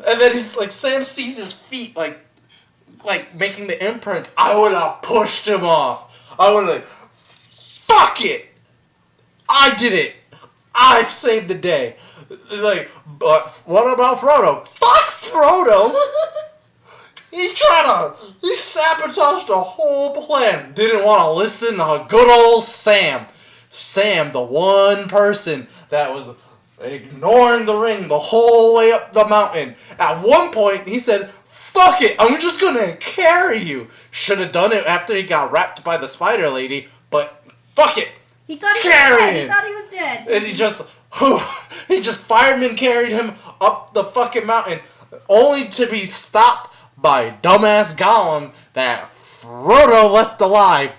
And then he's like, Sam sees his feet like making the imprints. I would have pushed him off. I would have like, fuck it. I did it. I've saved the day. Like, but what about Frodo? Fuck Frodo. He sabotaged the whole plan. Didn't want to listen to good old Sam. Sam, the one person that was ignoring the ring the whole way up the mountain. At one point, he said, fuck it, I'm just gonna carry you. Should have done it after he got wrapped by the spider lady, but fuck it. He thought he was dead. He thought he was dead. And he just fireman carried him up the fucking mountain, only to be stopped by dumbass Gollum that Frodo left alive.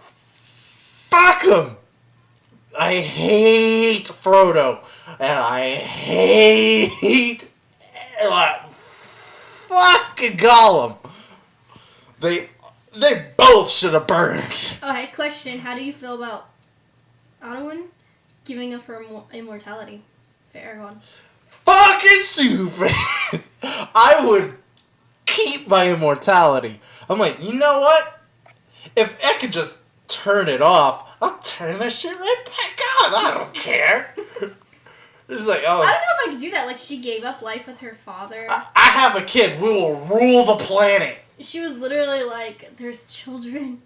Fuck him! I hate Frodo. And I hate fucking Gollum. They both should have burned. Okay, question. How do you feel about Arwen giving up her immortality for Aragorn? Fucking stupid. I would keep my immortality. I'm like, you know what? If I could just turn it off, I'll turn that shit right back on. I don't care. It's like, oh. I don't know if I could do that. Like, she gave up life with her father. I have a kid. We will rule the planet. She was literally like, there's children.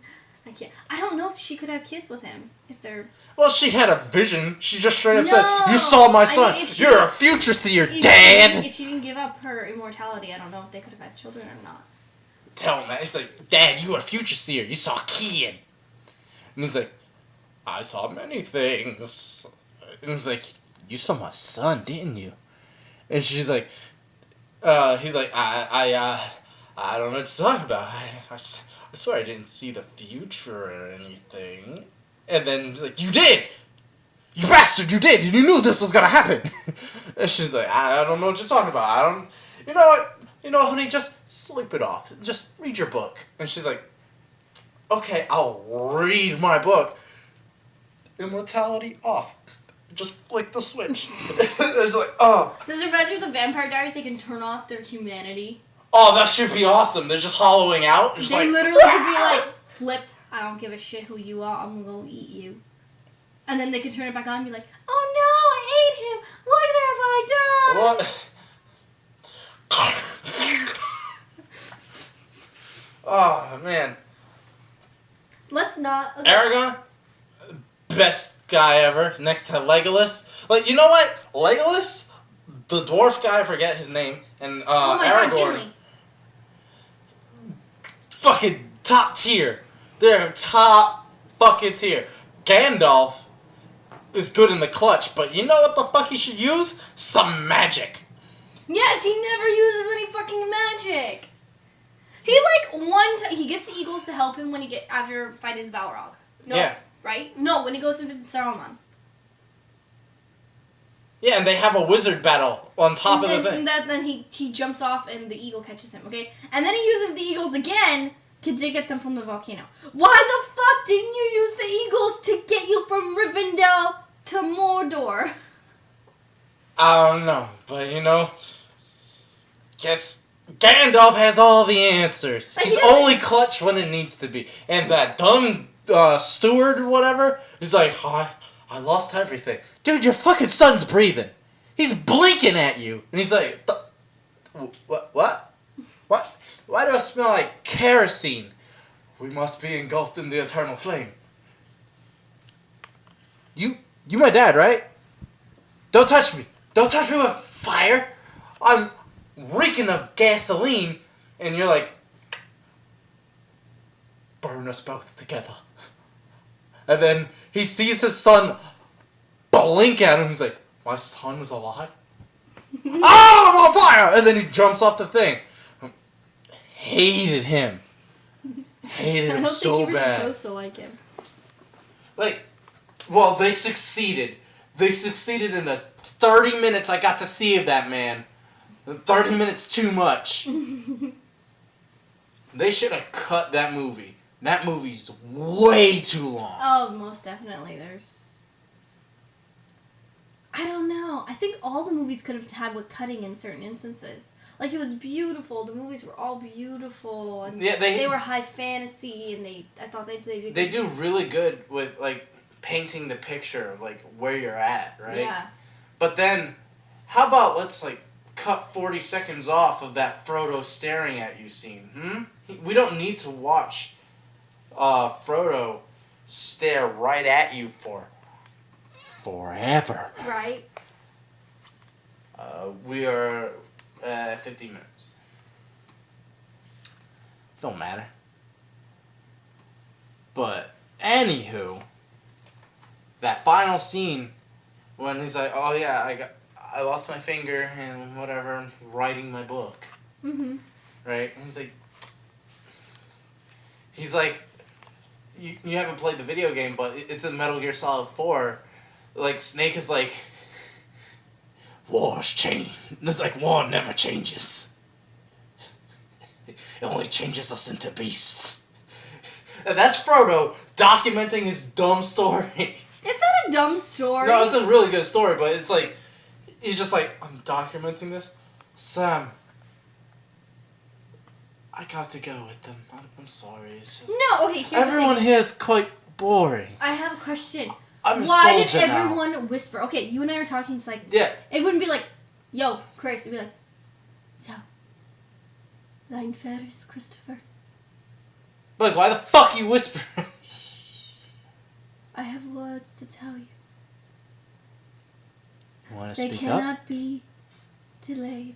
I can't. I don't know if she could have kids with him. If they're... Well, she had a vision. She just straight up said, you saw my son. You're a future seer, Dad. If she didn't give up her immortality, I don't know if they could have had children or not. Tell him that. He's like, Dad, you are a future seer. You saw a kid. And he's like, I saw many things. And he's like, you saw my son, didn't you? And she's like, he's like, I don't know what to talk about. I swear I didn't see the future or anything. And then he's like, you did! You bastard, you did! And you knew this was gonna happen! And she's like, I don't know what you're talking about. You know what? You know, honey, just sleep it off. Just read your book. And she's like, okay, I'll read my book. Immortality off. Just flick the switch. It's like, oh. Does it remind you of the Vampire Diaries? They can turn off their humanity. Oh, that should be awesome. They're just hollowing out. Just they like, literally could be like, flipped. I don't give a shit who you are. I'm gonna go eat you. And then they could turn it back on and be like, oh no, I ate him. What have I done? What? Oh, man. Let's not... Okay. Aragorn, best guy ever, next to Legolas. Like, you know what? Legolas, the dwarf guy, I forget his name, and Aragorn, fucking top tier. They're top fucking tier. Gandalf is good in the clutch, but you know what the fuck he should use? Some magic. Yes, he never uses any fucking magic. He he gets the eagles to help him when after fighting the Balrog. No, yeah. Right? No, when he goes to visit Saruman. Yeah, and they have a wizard battle on top of the thing. And then he jumps off and the eagle catches him, okay? And then he uses the eagles again to get them from the volcano. Why the fuck didn't you use the eagles to get you from Rivendell to Mordor? I don't know, but you know, guess Gandalf has all the answers. He's only clutch when it needs to be. And that dumb steward or whatever is like, oh, I lost everything. Dude, your fucking son's breathing. He's blinking at you. And he's like, what? Why do I smell like kerosene? We must be engulfed in the eternal flame. You my dad, right? Don't touch me. Don't touch me with fire. I'm reeking of gasoline. And you're like, burn us both together. And then he sees his son blink at him. He's like, my son was alive? Oh, I'm on fire! And then he jumps off the thing. Hated him. Hated him so bad. I don't think you were supposed to like him. Like, well, they succeeded. They succeeded in the 30 minutes I got to see of that man. 30 minutes too much. They should have cut that movie. That movie's way too long. Oh, most definitely. I don't know. I think all the movies could have had with cutting in certain instances. Like, it was beautiful. The movies were all beautiful. And yeah, they were high fantasy, and I thought they did. They do really good with, like, painting the picture of, like, where you're at, right? Yeah. But then, how about let's, like, cut 40 seconds off of that Frodo staring at you scene, We don't need to watch Frodo stare right at you for forever. Right. We are 15 minutes. Don't matter. But anywho, that final scene when he's like, "Oh yeah, I lost my finger and whatever, I'm writing my book." Mhm. Right? And he's like, he's like, you haven't played the video game, but it's in Metal Gear Solid 4. Like, Snake is like, war's change. It's like, war never changes. It only changes us into beasts. And that's Frodo documenting his dumb story. Is that a dumb story? No, it's a really good story, but it's like, he's just like, I'm documenting this. Sam, I got to go with them. I'm sorry. It's just... No, okay, here's everyone the thing. here is quite boring. I have a question. I'm a Why soldier did now. everyone whisper? Okay, you and I are talking, it's like... Yeah. It wouldn't be like, yo, Chris. It'd be like, yo, thine fairest, Christopher. Like, why the fuck you whispering? I have words to tell you. You want to They speak up? cannot be delayed.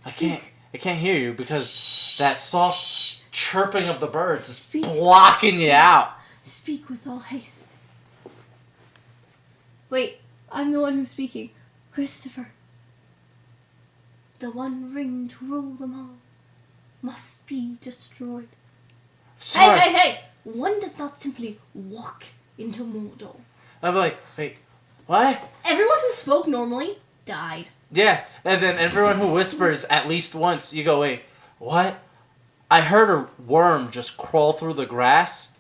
I can't hear you because that soft chirping of the birds is Speak. blocking you out. Speak with all haste. Wait, I'm the one who's speaking. Christopher. The one ring to rule them all must be destroyed. Sorry. Hey! One does not simply walk into Mordor. I'm like, wait, what? Everyone who spoke normally died. Yeah, and then everyone who whispers at least once, you go, wait, what? I heard a worm just crawl through the grass.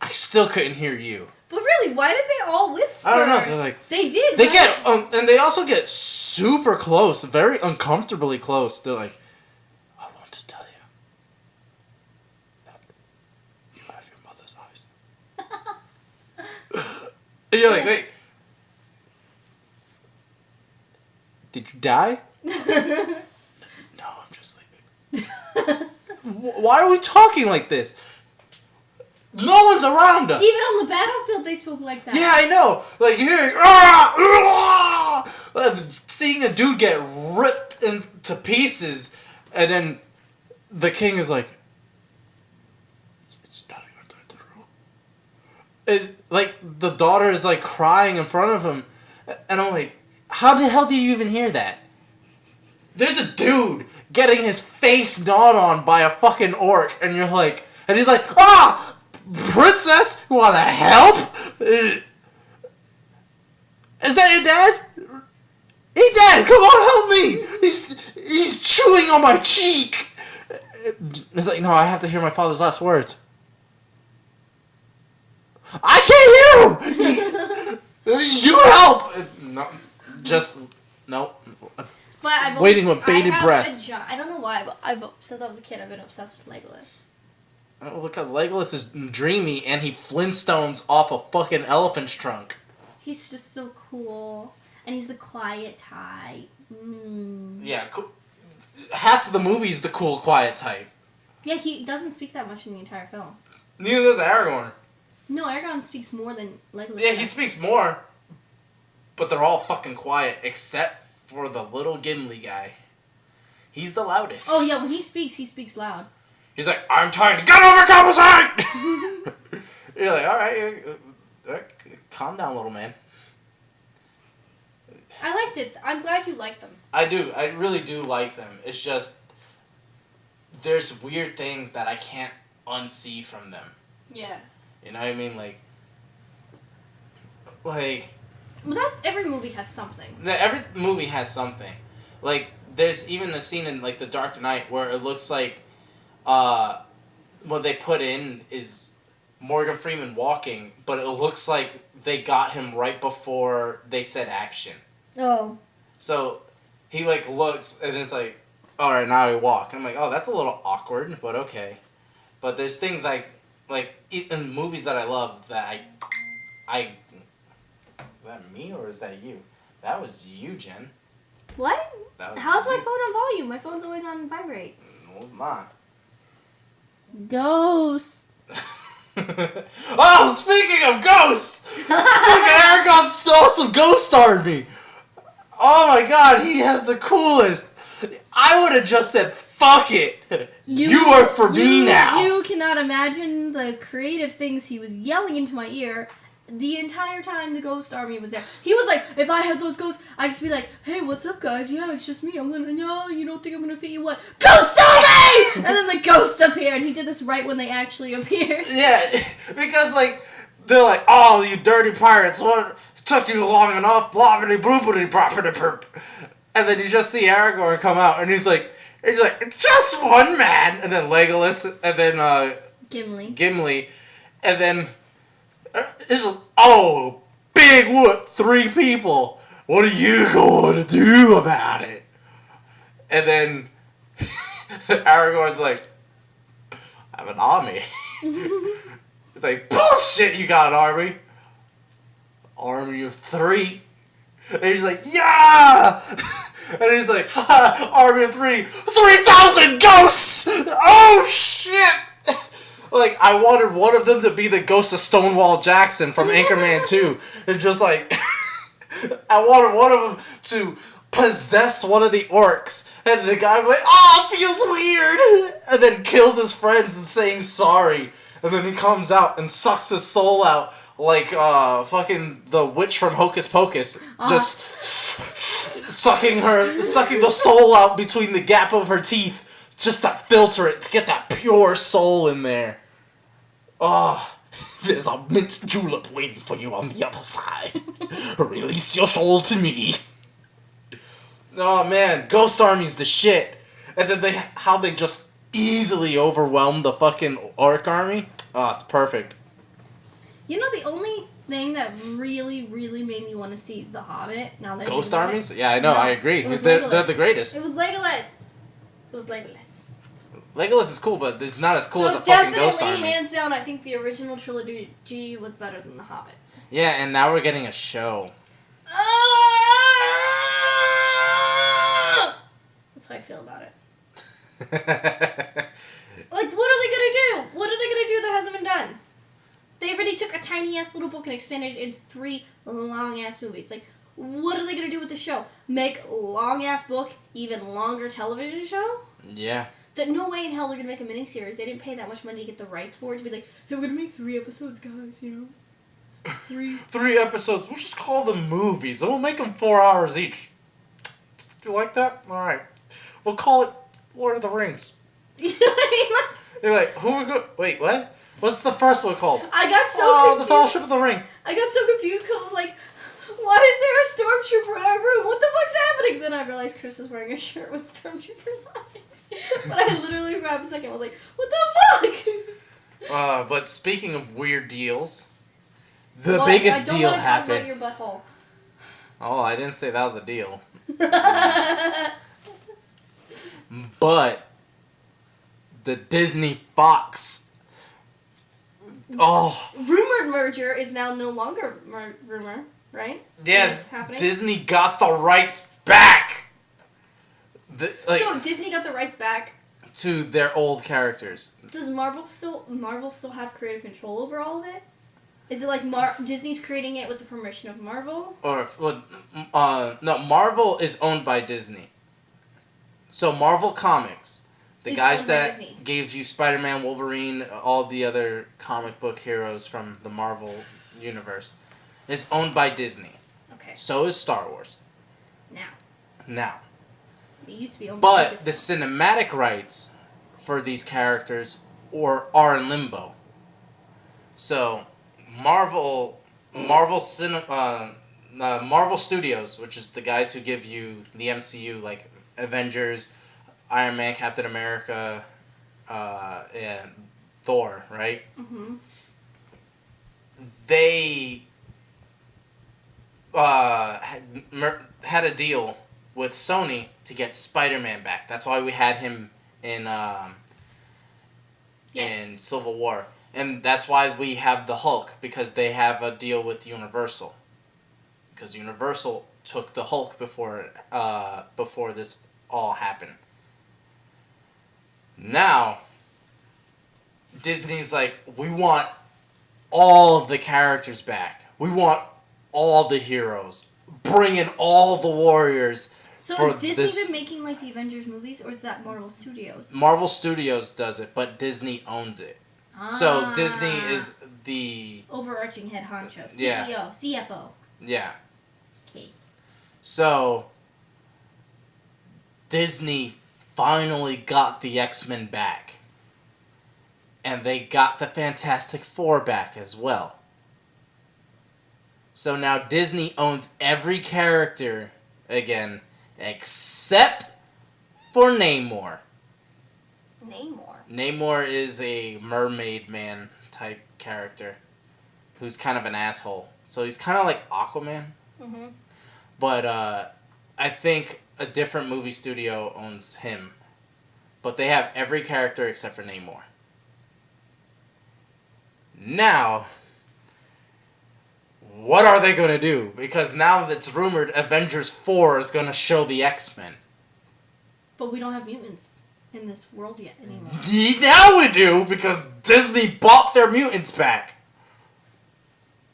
I still couldn't hear you. But really, why did they all whisper? I don't know. They're like, they did. they right? get, and they also get super close, very uncomfortably close. They're like, I want to tell you that you have your mother's eyes. And you're like, wait, did you die? No, I'm just sleeping. Why are we talking like this? No one's around us. Even on the battlefield, they spoke like that. Yeah, I know. Like you're hearing, seeing a dude get ripped into pieces, and then the king is like, "It's not your time to rule." And like the daughter is like crying in front of him, and I'm like, "How the hell do you even hear that?" There's a dude getting his face gnawed on by a fucking orc, and you're like, and he's like, "Ah! Princess, you wanna help? Is that your dad? Hey dad, come on, help me! He's chewing on my cheek." It's like, no, I have to hear my father's last words. I can't hear him. You help. No, just no. But I've Waiting with bated breath. I don't know why, but since I was a kid, I've been obsessed with Legolas. Oh, because Legolas is dreamy and he Flintstones off a fucking elephant's trunk. He's just so cool. And he's the quiet type. Yeah, half of the movie's the cool, quiet type. Yeah, he doesn't speak that much in the entire film. Neither does Aragorn. No, Aragorn speaks more than Legolas. Yeah, he speaks more, but they're all fucking quiet except for the little Gimli guy. He's the loudest. Oh yeah, when he speaks loud. He's like, I'm trying to get overcompensate! You're like, alright, calm down, little man. I liked it. I'm glad you liked them. I do. I really do like them. It's just, there's weird things that I can't unsee from them. Yeah. You know what I mean? Like... Well, that every movie has something. Every movie has something. Like, there's even a scene in, like, The Dark Knight where it looks like what they put in is Morgan Freeman walking, but it looks like they got him right before they said action. Oh. So he like looks and it's like, all right, now we walk. And I'm like, oh, that's a little awkward, but okay. But there's things like in movies that I love that I is that me or is that you? That was you, Jen. What? That was How's my you. phone on volume? My phone's always on vibrate. No, it's not. Ghost. Oh, speaking of ghosts! Fucking Aragon's awesome ghost starred me! Oh my god, he has the coolest! I would have just said, fuck it! You are for me now! You cannot imagine the creative things he was yelling into my ear. the entire time the Ghost Army was there. He was like, if I had those ghosts, I'd just be like, hey, what's up, guys? Yeah, it's just me. No, you don't think I'm gonna defeat you? What? Ghost Army! And then the ghosts appear, and he did this right when they actually appeared. Yeah, because, like, they're like, oh, you dirty pirates, what? It took you long enough, bloppity bloopity property perp. And then you just see Aragorn come out, and he's like, just one man! And then Legolas, and then, Gimli, and then, it's just, oh, big whoop, 3 people. What are you going to do about it? And then Aragorn's like, I have an army. It's like, bullshit, you got an army. Army of 3. And he's like, yeah! And he's like, army of 3. 3,000 ghosts! Oh, shit! Like, I wanted one of them to be the ghost of Stonewall Jackson from Anchorman 2. And just like, I wanted one of them to possess one of the orcs. And the guy was like, oh, it feels weird! And then kills his friends and saying sorry. And then he comes out and sucks his soul out like fucking the witch from Hocus Pocus. Just sucking the soul out between the gap of her teeth just to filter it, to get that pure soul in there. Oh, there's a mint julep waiting for you on the other side. Release your soul to me. Oh man, Ghost Army's the shit. And then how they just easily overwhelmed the fucking orc army. Oh, it's perfect. You know, the only thing that really, really made me want to see The Hobbit, now that Ghost armies? Yeah, I know, I agree. They're the greatest. It was Legolas. Legolas is cool, but it's not as cool as a fucking Ghost Army. Hands down, I think the original trilogy was better than The Hobbit. Yeah, and now we're getting a show. That's how I feel about it. Like, what are they gonna do? What are they gonna do that hasn't been done? They already took a tiny-ass little book and expanded it into 3 long-ass movies. Like, what are they gonna do with the show? Make long-ass book even longer television show? Yeah. No way in hell they're gonna make a miniseries. They didn't pay that much money to get the rights for it. To be like, hey, we're gonna make 3 episodes, guys, you know? 3 episodes. We'll just call them movies. And we'll make them 4 hours each. Do you like that? Alright. We'll call it Lord of the Rings. You know what I mean? Like, they're like, who are good? Wait, what? What's the first one called? I got so confused. The Fellowship of the Ring. I got so confused because I was like, why is there a stormtrooper in our room? What the fuck's happening? Then I realized Chris was wearing a shirt with stormtroopers on it. But I literally for a second I was like, what the fuck? But speaking of weird deals, the biggest deal happened. I don't want to talk about your butthole. Oh, I didn't say that was a deal. But the Disney Fox. Oh. Rumored merger is now no longer rumor, right? Yeah, Disney got the rights back. So Disney got the rights back to their old characters. Does Marvel still have creative control over all of it? Is it like Disney's creating it with the permission of Marvel? No, Marvel is owned by Disney. So Marvel Comics, the guys that gave you Spider-Man, Wolverine, all the other comic book heroes from the Marvel universe, is owned by Disney. Okay. So is Star Wars. Now. It used to be owned by But the cinematic rights for these characters are in limbo. So Marvel Studios, which is the guys who give you the MCU, like Avengers, Iron Man, Captain America, and Thor, right? Mm-hmm. They had a deal with Sony to get Spider-Man back. That's why we had him in Civil War. And that's why we have the Hulk, because they have a deal with Universal. Because Universal took the Hulk before this all happened. Now, Disney's like, we want all the characters back. We want all the heroes. Bring in all the warriors. So is Disney been making like the Avengers movies, or is that Marvel Studios? Marvel Studios does it, but Disney owns it. So Disney is the overarching head honcho. CEO, yeah. CFO. Yeah. Okay. So Disney finally got the X-Men back. And they got the Fantastic Four back as well. So now Disney owns every character again, except for Namor. Namor is a mermaid man type character who's kind of an asshole. So he's kind of like Aquaman. Mm-hmm. But I think a different movie studio owns him. But they have every character except for Namor. Now, what are they going to do? Because now it's rumored Avengers 4 is going to show the X-Men. But we don't have mutants in this world yet anymore. Now we do, because Disney bought their mutants back.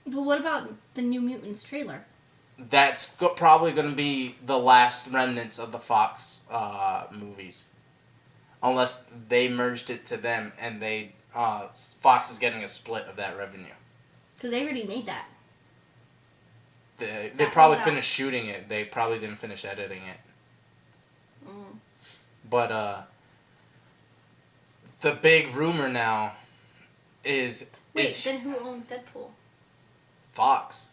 But what about the New Mutants trailer? That's probably going to be the last remnants of the Fox movies. Unless they merged it to them and they Fox is getting a split of that revenue. Because they already made that. They probably finished shooting it. They probably didn't finish editing it. Mm. But the big rumor now is... Then who owns Deadpool? Fox.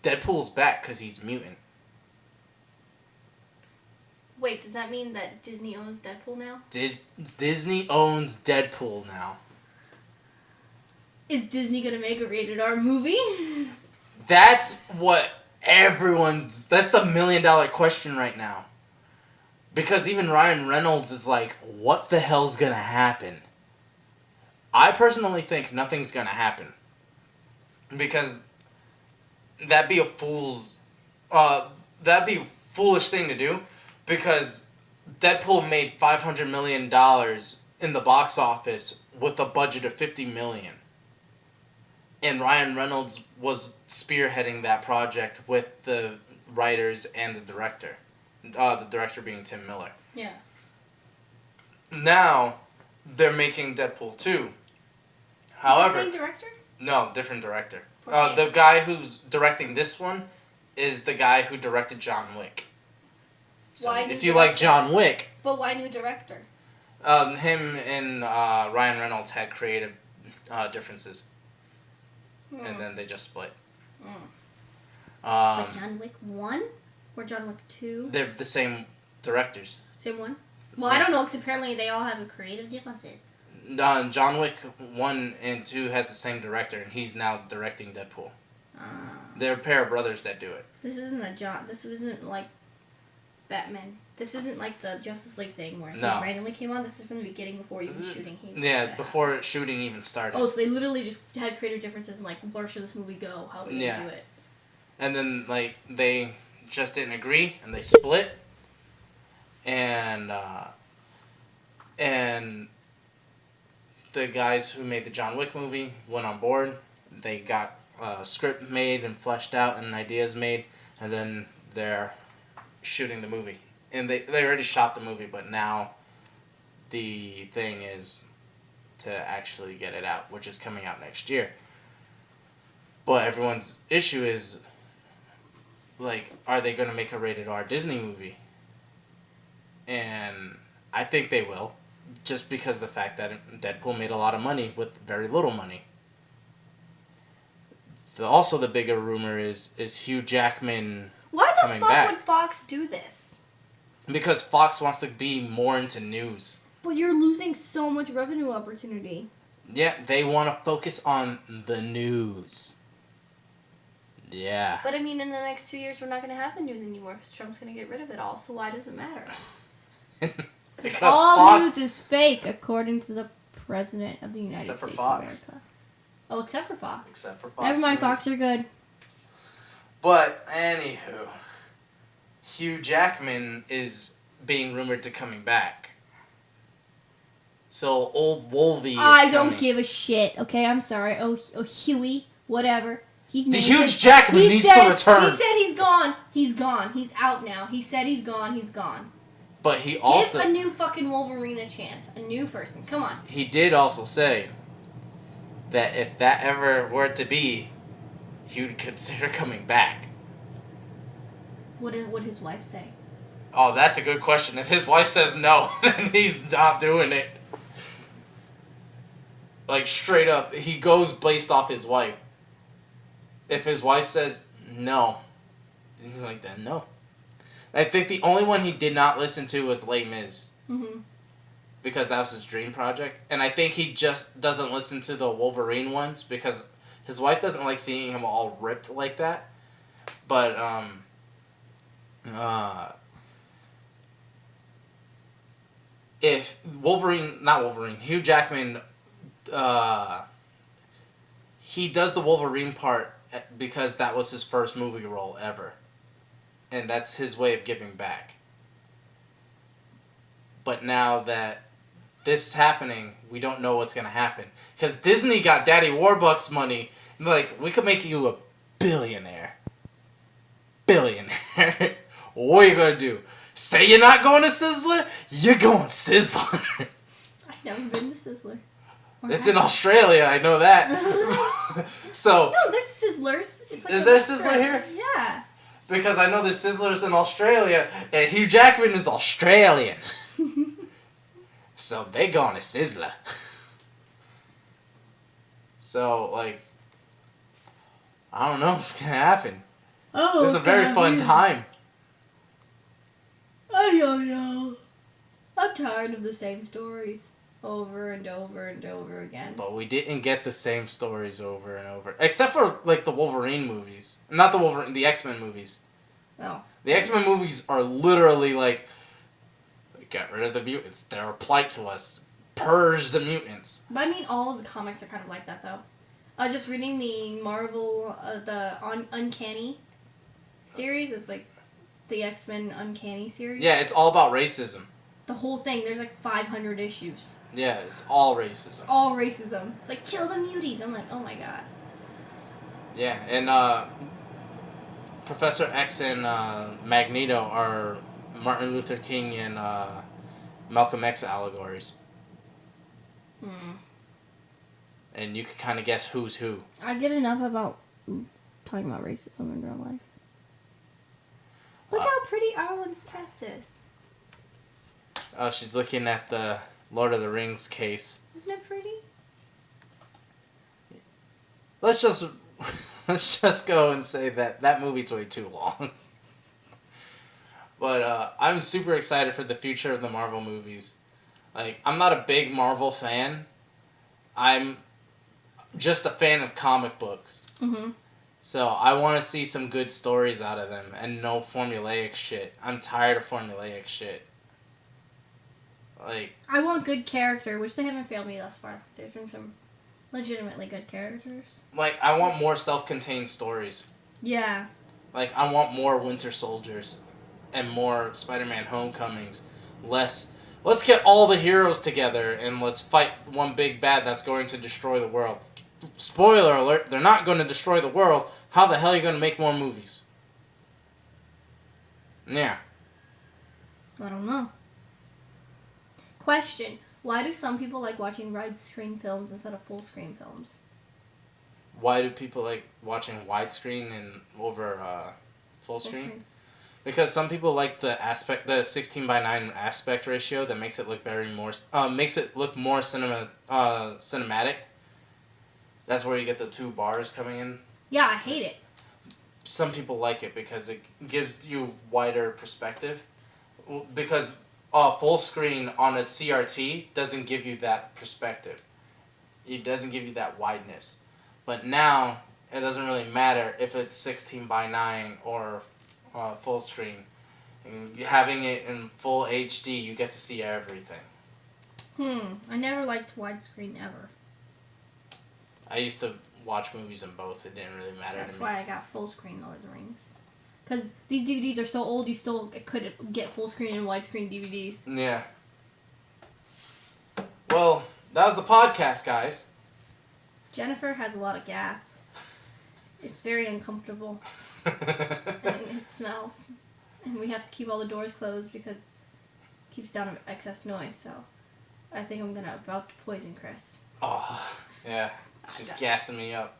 Deadpool's back because he's mutant. Wait, does that mean that Disney owns Deadpool now? Disney owns Deadpool now. Is Disney gonna make a rated R movie? That's what that's the $1 million question right now. Because even Ryan Reynolds is like, what the hell's gonna happen? I personally think nothing's gonna happen. Because that'd be a foolish thing to do. Because Deadpool made $500 million in the box office with a budget of $50 million. And Ryan Reynolds was spearheading that project with the writers and the director. The director being Tim Miller. Yeah. Now, they're making Deadpool 2. However... Is it the same director? No, different director. Okay. The guy who's directing this one is the guy who directed John Wick. So if you like John Wick... But why new director? Him and Ryan Reynolds had creative differences. And then they just split. But John Wick 1? Or John Wick 2? They're the same directors. Same one? Well, I don't know, because apparently they all have creative differences. John Wick 1 and 2 has the same director, and he's now directing Deadpool. They're a pair of brothers that do it. This isn't like Batman. This isn't like the Justice League thing where he randomly came on. This is from the beginning before even shooting. Before shooting even started. Oh, so they literally just had creative differences and like, where should this movie go? How are we gonna do it? And then they just didn't agree and they split. And the guys who made the John Wick movie went on board. They got a script made and fleshed out and ideas made, and then they're shooting the movie. And they already shot the movie, but now the thing is to actually get it out, which is coming out next year. But everyone's issue is, like, are they going to make a rated R Disney movie? And I think they will, just because of the fact that Deadpool made a lot of money with very little money. Also, the bigger rumor is Hugh Jackman coming back. Why the fuck would Fox do this? Because Fox wants to be more into news. But you're losing so much revenue opportunity. Yeah, they want to focus on the news. Yeah. But I mean, in the next 2 years, we're not going to have the news anymore because Trump's going to get rid of it all. So why does it matter? Because all Fox... news is fake, according to the President of the United States of America. Oh, except for Fox. Except for Fox. Never mind, News. Fox, you're good. But, anywho, Hugh Jackman is being rumored to coming back. So, old Wolvie is I coming. don't give a shit, okay? I'm sorry. Oh Huey, whatever. The huge Jackman needs to return. He said he's gone. He's gone. He's out now. He said he's gone. He's gone. But he also... Give a new fucking Wolverine a chance. A new person. Come on. He did also say that if that ever were to be, he would consider coming back. What would his wife say? Oh, that's a good question. If his wife says no, then he's not doing it. Like, straight up, he goes based off his wife. If his wife says no, he's like, then no. I think the only one he did not listen to was Les Mis. Mm-hmm. Because that was his dream project. And I think he just doesn't listen to the Wolverine ones because his wife doesn't like seeing him all ripped like that. But, if Hugh Jackman, he does the Wolverine part because that was his first movie role ever. And that's his way of giving back. But now that this is happening, we don't know what's going to happen. Because Disney got Daddy Warbucks money. And they're like, we could make you a billionaire. Billionaire. What are you going to do? Say you're not going to Sizzler? You're going Sizzler. I've never been to Sizzler. It's in Australia, I know that. So. No, there's Sizzlers. It's like is there Sizzler here? Yeah. Because I know there's Sizzlers in Australia, and Hugh Jackman is Australian. So they going to Sizzler. So, like, I don't know what's going to happen. Oh, this is a very fun time. I don't know. I'm tired of the same stories over and over and over again. But we didn't get the same stories over and over. Except for, like, the Wolverine movies. Not the Wolverine, the X-Men movies. Oh. The X-Men movies are literally, like, get rid of the mutants. They're a plight to us. Purge the mutants. But I mean, all of the comics are kind of like that, though. I was just reading the Marvel, Uncanny series. It's like the X-Men Uncanny series. Yeah, it's all about racism. The whole thing. There's like 500 issues. Yeah, it's all racism. All racism. It's like, kill the muties. I'm like, oh my god. Yeah, and Professor X and Magneto are Martin Luther King and Malcolm X allegories. And you can kind of guess who's who. I get enough about talking about racism in real life. Look how pretty Arwen's dress is. Oh, she's looking at the Lord of the Rings case. Isn't it pretty? Let's just go and say that movie's way too long. But I'm super excited for the future of the Marvel movies. Like, I'm not a big Marvel fan. I'm just a fan of comic books. Mm-hmm. So I want to see some good stories out of them and no formulaic shit. I'm tired of formulaic shit. Like, I want good character, which they haven't failed me thus far. There's been some legitimately good characters. Like, I want more self-contained stories. Yeah. Like, I want more Winter Soldiers and more Spider-Man Homecomings. Let's get all the heroes together and let's fight one big bad that's going to destroy the world. Spoiler alert, they're not going to destroy the world. How the hell are you going to make more movies? Yeah. I don't know. Question. Why do some people like watching widescreen films instead of full-screen films? Why do people like watching widescreen and over full screen? Because some people like the 16:9 aspect ratio that makes it look makes it look more cinematic. That's where you get the two bars coming in. Yeah, I hate it. Some people like it because it gives you wider perspective. Because full screen on a CRT doesn't give you that perspective. It doesn't give you that wideness. But now, it doesn't really matter if it's 16:9 or full screen. And having it in full HD, you get to see everything. I never liked widescreen ever. I used to watch movies in both. It didn't really matter to me. That's why I got full screen Lord of the Rings. Because these DVDs are so old, you still could get full screen and widescreen DVDs. Yeah. Well, that was the podcast, guys. Jennifer has a lot of gas. It's very uncomfortable. And it smells. And we have to keep all the doors closed because it keeps down excess noise. So I think I'm about to poison Chris. Oh, yeah. She's gassing me up.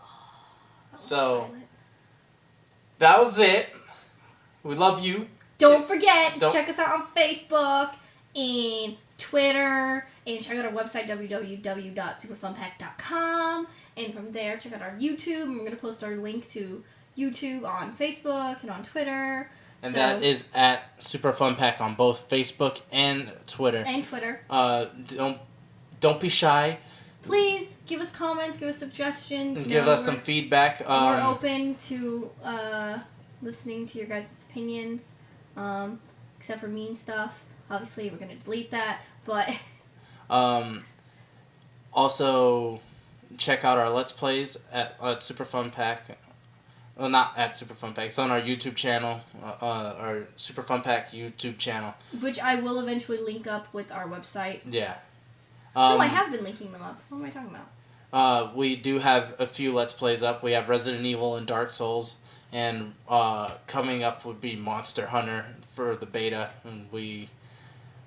Oh, so, that was it. We love you. Don't forget to check us out on Facebook and Twitter, and check out our website, www.superfunpack.com. And from there, check out our YouTube. And we're going to post our link to YouTube on Facebook and on Twitter. And that is at Superfunpack on both Facebook and Twitter. Don't be shy. Please give us comments, give us suggestions. And give us some feedback. We're open to listening to your guys' opinions, except for mean stuff. Obviously, we're going to delete that, but... Also, check out our Let's Plays at Superfunpack. Well, not at Superfunpack. It's on our YouTube channel, our Superfunpack YouTube channel. Which I will eventually link up with our website. Yeah. No, I have been linking them up. What am I talking about? We do have a few Let's Plays up. We have Resident Evil and Dark Souls. And coming up would be Monster Hunter for the beta. And we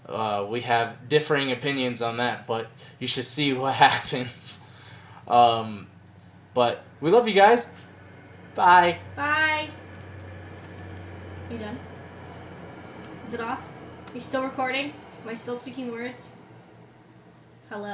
have differing opinions on that, but you should see what happens. But we love you guys. Bye. Bye. You done? Is it off? Are you still recording? Am I still speaking words? Hello.